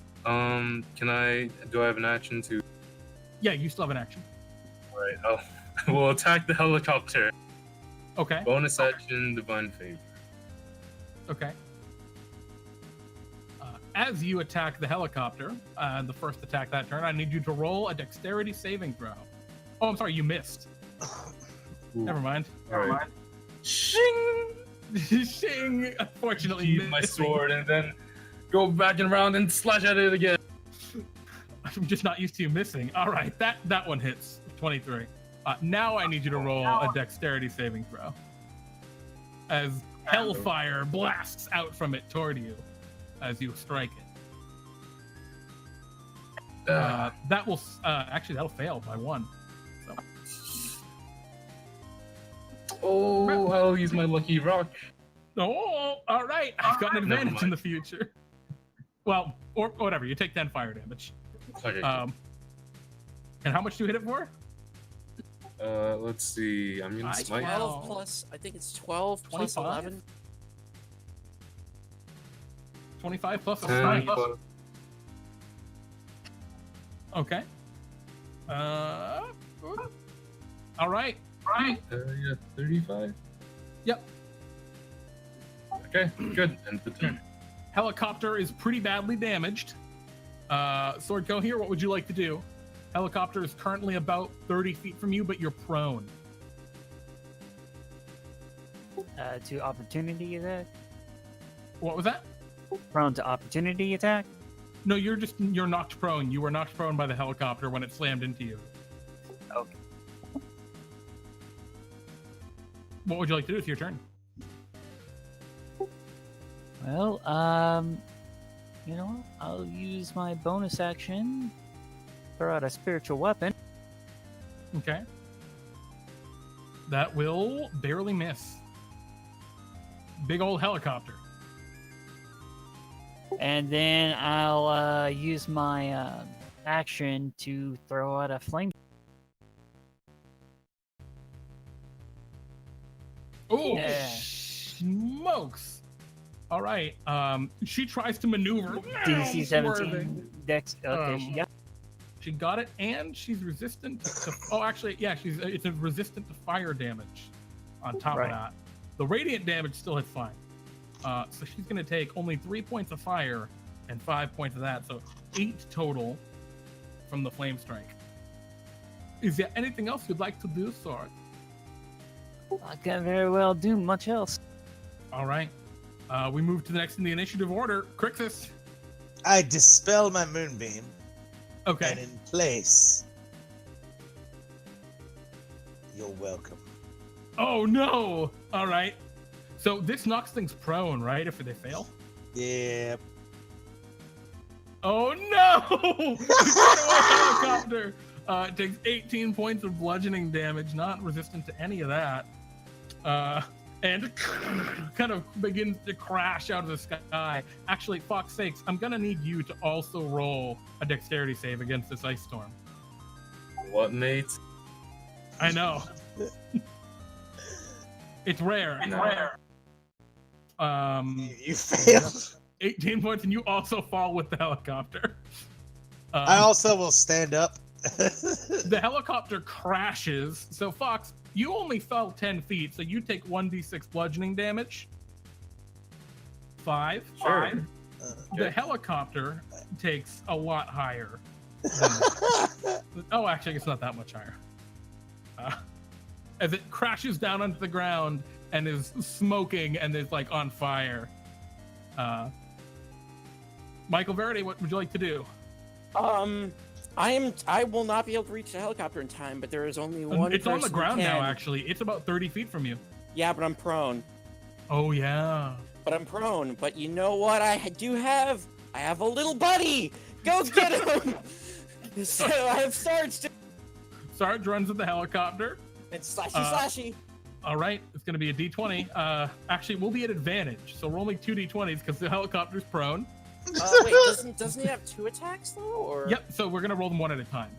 Do I have an action to? Yeah, you still have an action. Alright, we'll attack the helicopter. Okay. Bonus action, Divine Favor. Okay. As you attack the helicopter, the first attack that turn, I need you to roll a dexterity saving throw. Oh, I'm sorry, you missed. Ooh. Never mind. Alright. Shing! Shing! Unfortunately, you Use my missed. sword and then go back and around and slash at it again. I'm just not used to you missing. All right, that one hits. 23. Now I need you to roll a dexterity saving throw. As hellfire blasts out from it toward you as you strike it. That will actually that'll fail by 1. So. Oh, I'll use my lucky rock. Oh, all right. I've got an Never advantage in mind. the future. Well, or whatever. You take 10 fire damage. Okay. And how much do you hit it for? Let's see. I'm gonna smite. 12 plus, I think it's 12 plus 25? 11. 25 plus a 10 smite. plus. Okay. All right. Yeah, 35. Yep. Okay, good. End the turn. Helicopter is pretty badly damaged. Sword Coheir, what would you like to do? Helicopter is currently about 30 feet from you, but you're prone. To opportunity attack? What was that? Prone to opportunity attack? No, you're knocked prone. You were knocked prone by the helicopter when it slammed into you. Okay. What would you like to do? It's your turn. Well, you know what? I'll use my bonus action. Throw out a spiritual weapon. Okay. That will barely miss. Big old helicopter. And then I'll use my action to throw out a flame. Oh, Yeah. smokes. All right. She tries to maneuver. DC Swerving. 17 dex. Okay, she got. She got it, and she's resistant to. Oh, actually, yeah, it's a resistant to fire damage. On top Right. of that, the radiant damage still hits fine. So she's gonna take only 3 points of fire and 5 points of that, so 8 total from the flame strike. Is there anything else you'd like to do, Sword? I can't very well do much else. All right. We move to the next in the initiative order. Krixus. I dispel my moonbeam, and Okay. in place, You're welcome. Oh no! All right. So this knocks things prone, right? If they fail. Yeah. Oh no! The helicopter takes 18 points of bludgeoning damage, not resistant to any of that, and kind of begins to crash out of the sky. Actually, Fawkes sakes, I'm gonna need you to also roll a dexterity save against this ice storm. What, mate? I know. It's rare. It's rare. You failed. 18 points, and you also fall with the helicopter. I also will stand up. The helicopter crashes. So, Fawkes, you only fell 10 feet, so you take 1d6 bludgeoning damage. 5. Sure. 5. The helicopter takes a lot higher. Oh, actually, it's not that much higher. As it crashes down onto the ground and is smoking and is like on fire. Michael Verity, what would you like to do? I will not be able to reach the helicopter in time, but there is only one. It's on the person ground who now, can. actually. It's about 30 feet from you. Yeah, but I'm prone. Oh, yeah. But I'm prone. But you know what? I have a little buddy. Go get him. So I have Sarge. Sarge runs with the helicopter. It's slashy. All right, it's going to be a d20. Actually, we'll be at advantage. So we're only 2 d20s because the helicopter's prone. Wait, doesn't he have 2 attacks though? Or Yep. So we're gonna roll them one at a time.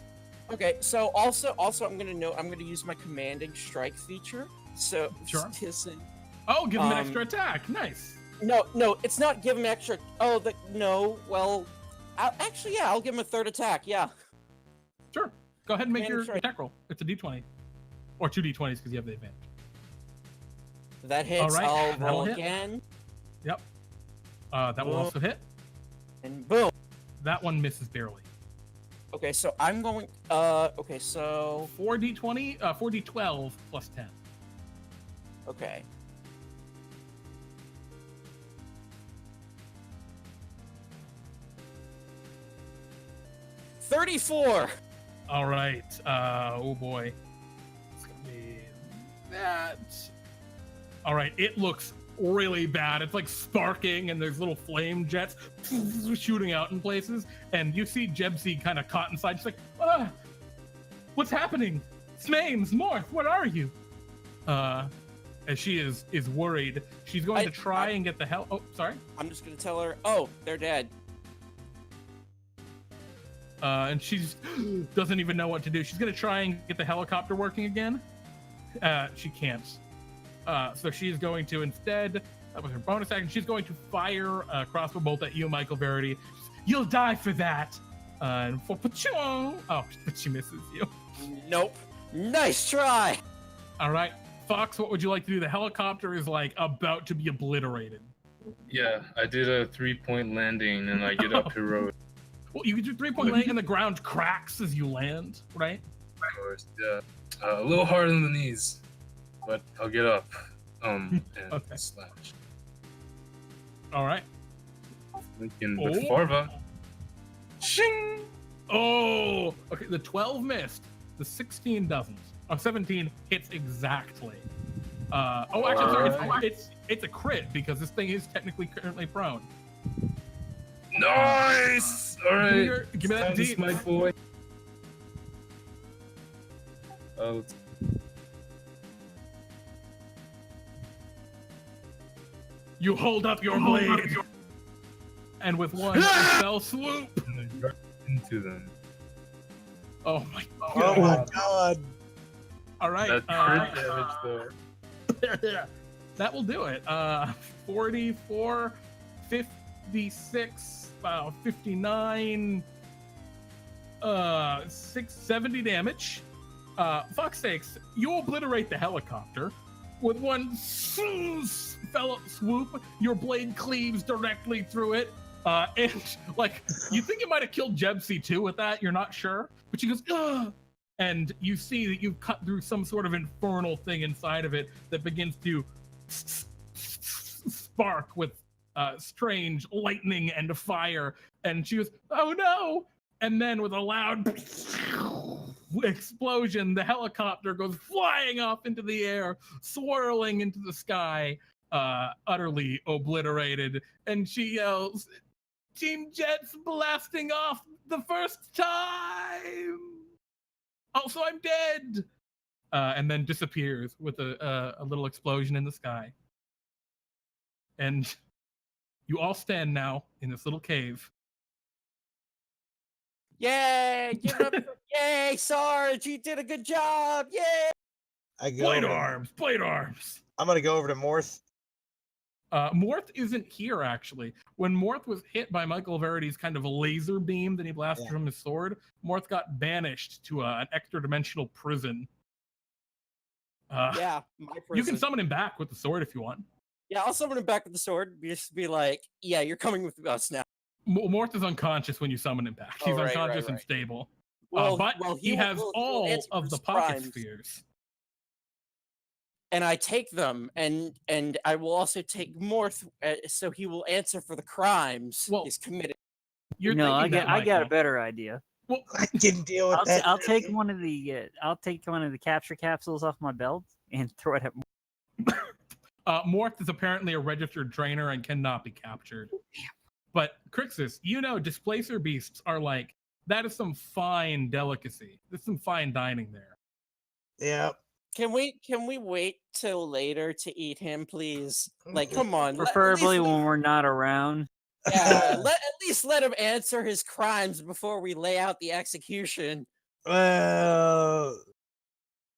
Okay. So also I'm gonna use my commanding strike feature. So Sure. Listen. Oh, give him an extra attack. Nice. No, it's not give him extra. Oh, no. Well, I'll give him a 3rd attack. Yeah. Sure. Go ahead and make your Commanding strike. attack roll. It's a d20, or 2 d20s because you have the advantage. That hits. All right, I'll that'll roll hit. again. Yep. That will also hit. And boom. That one misses barely. Okay, so I'm going. Okay, so 4d20, 4d12 plus 10. okay. $34. All right. Oh boy. It's gonna be that. All right. It looks really bad. It's like sparking, and there's little flame jets shooting out in places. And you see Jebsy kind of caught inside. She's like, what's happening? Smains, Morth, what are you? As she is worried. She's going to try and get the hell. Oh, sorry. I'm just gonna tell her. Oh, they're dead. And she doesn't even know what to do. She's gonna try and get the helicopter working again. She can't. So she's going to instead, that was her bonus action, she's going to fire a crossbow bolt at you, Michael Verity. You'll die for that. And for Pachong. Oh, but she misses you. Nope. Nice try. All right. Fawkes, what would you like to do? The helicopter is like about to be obliterated. Yeah, I did a 3-point landing and I get up heroic. Well, you can do 3-point landing and the ground cracks as you land, right? Of course, yeah. A little hard on the knees, but I'll get up. And Okay. slash. All right. With Farva. Shing! Oh! Okay, the 12 missed. The 16 doesn't. 17 hits exactly. Actually, sorry, it's a crit because this thing is technically currently prone. Nice! Alright. Give me that D. My boy. Oh. You hold up your blade. And with one fell swoop. Into them. Oh my god. Oh my god. All right. That crit damage though. That will do it. 44, 56, 59, 670 damage. Fawkes sakes, you obliterate the helicopter with one fellow swoop. Your blade cleaves directly through it. And like you think it might have killed Jebsy too with that, you're not sure, but she goes, ugh. And you see that you've cut through some sort of infernal thing inside of it that begins to spark with strange lightning and fire. And she goes, oh no, And then with a loud explosion, the helicopter goes flying off into the air, swirling into the sky, utterly obliterated. And she yells, "Team Jet's blasting off the first time! Also, I'm dead!" And then disappears with a little explosion in the sky. And you all stand now in this little cave. Yay! Give it up! Yay, Sarge! You did a good job! Yay! Blade arms! Blade arms! I'm gonna go over to Morth. Morth isn't here, actually. When Morth was hit by Michael Verity's kind of a laser beam that he blasted from his sword, Morth got banished to an extra-dimensional prison. Yeah, my prison. You can summon him back with the sword if you want. Yeah, I'll summon him back with the sword. Just be like, yeah, you're coming with us now. Morth is unconscious when you summon him back. He's unconscious and stable. But he has all of the pocket spheres. And I take them, and I will also take Morth, so he will answer for the crimes he's committed. I got a better idea. Well, I can deal with that. I'll take one of the capture capsules off my belt and throw it at Morth. Morth is apparently a registered trainer and cannot be captured. But Krixus, displacer beasts are like, that is some fine delicacy. There's some fine dining there. Yeah. Can we wait till later to eat him, please? Like, come on. Preferably when we're not around. Yeah, at least let him answer his crimes before we lay out the execution. Well,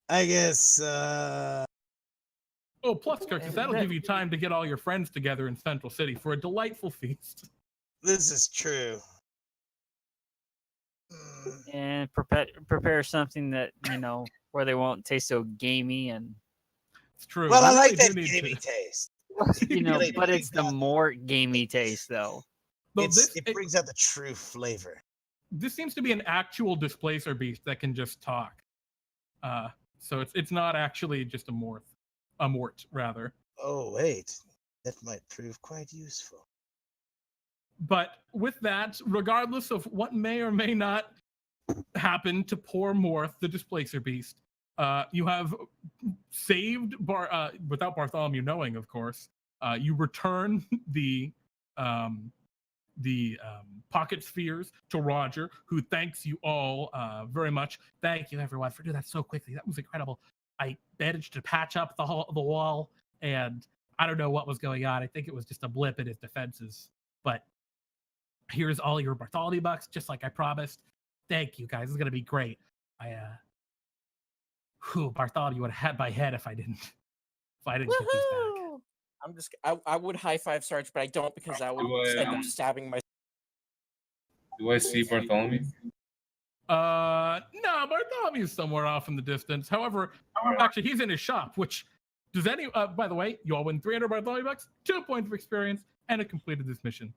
I guess. Oh, plus, Krixus, that'll give you time to get all your friends together in Central City for a delightful feast. This is true. And prepare something that, where they won't taste so gamey and. It's true. Well, I like that gamey taste. But it's the more gamey taste, though. It brings out the true flavor. This seems to be an actual displacer beast that can just talk. So it's not actually just a mort, rather. Oh, wait. That might prove quite useful. But with that, regardless of what may or may not happen to poor Morth, the displacer beast, you have saved without Bartholomew knowing, of course. You return the pocket spheres to Roger, who thanks you all very much. Thank you, everyone, for doing that so quickly. That was incredible. I managed to patch up the wall, and I don't know what was going on. I think it was just a blip in his defenses. But here's all your Bartholomew bucks, just like I promised. Thank you, guys. This is gonna be great. Bartholomew would have had my head if I didn't get these back. I would high five Sarge, but I don't because I would end up stabbing myself. Do I see Bartholomew? No, Bartholomew's somewhere off in the distance. However, actually, he's in his shop, which does by the way, you all win 300 Bartholomew bucks, 2 points of experience, and have completed this mission.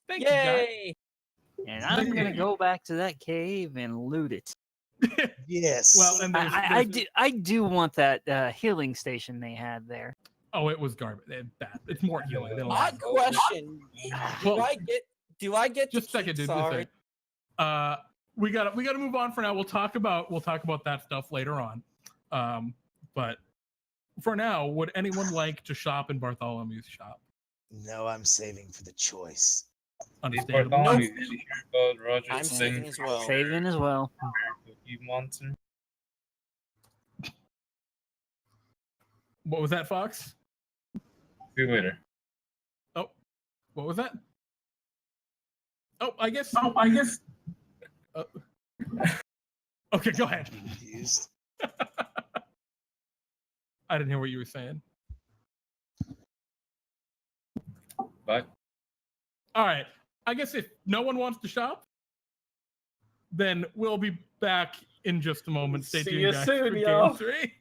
Thank you, guys. And I'm gonna go back to that cave and loot it. Yes. Well, and I do want that healing station they had there. Oh, it was garbage. Bad. It's more healing. Odd question. Do I get just a second, dude? Sorry. We gotta move on for now. We'll talk about that stuff later on. But for now, would anyone like to shop in Bartholomew's shop? No, I'm saving for the choice. Understandable. Bartholomew, did you hear about Roger's I'm saving as well. Saving as well. You monster. What was that, Fawkes? See you later. Oh, what was that? Oh, I guess. Okay, go ahead. I didn't hear what you were saying. But all right. I guess if no one wants to shop, then we'll be back in just a moment. Stay tuned, guys, for Game 3.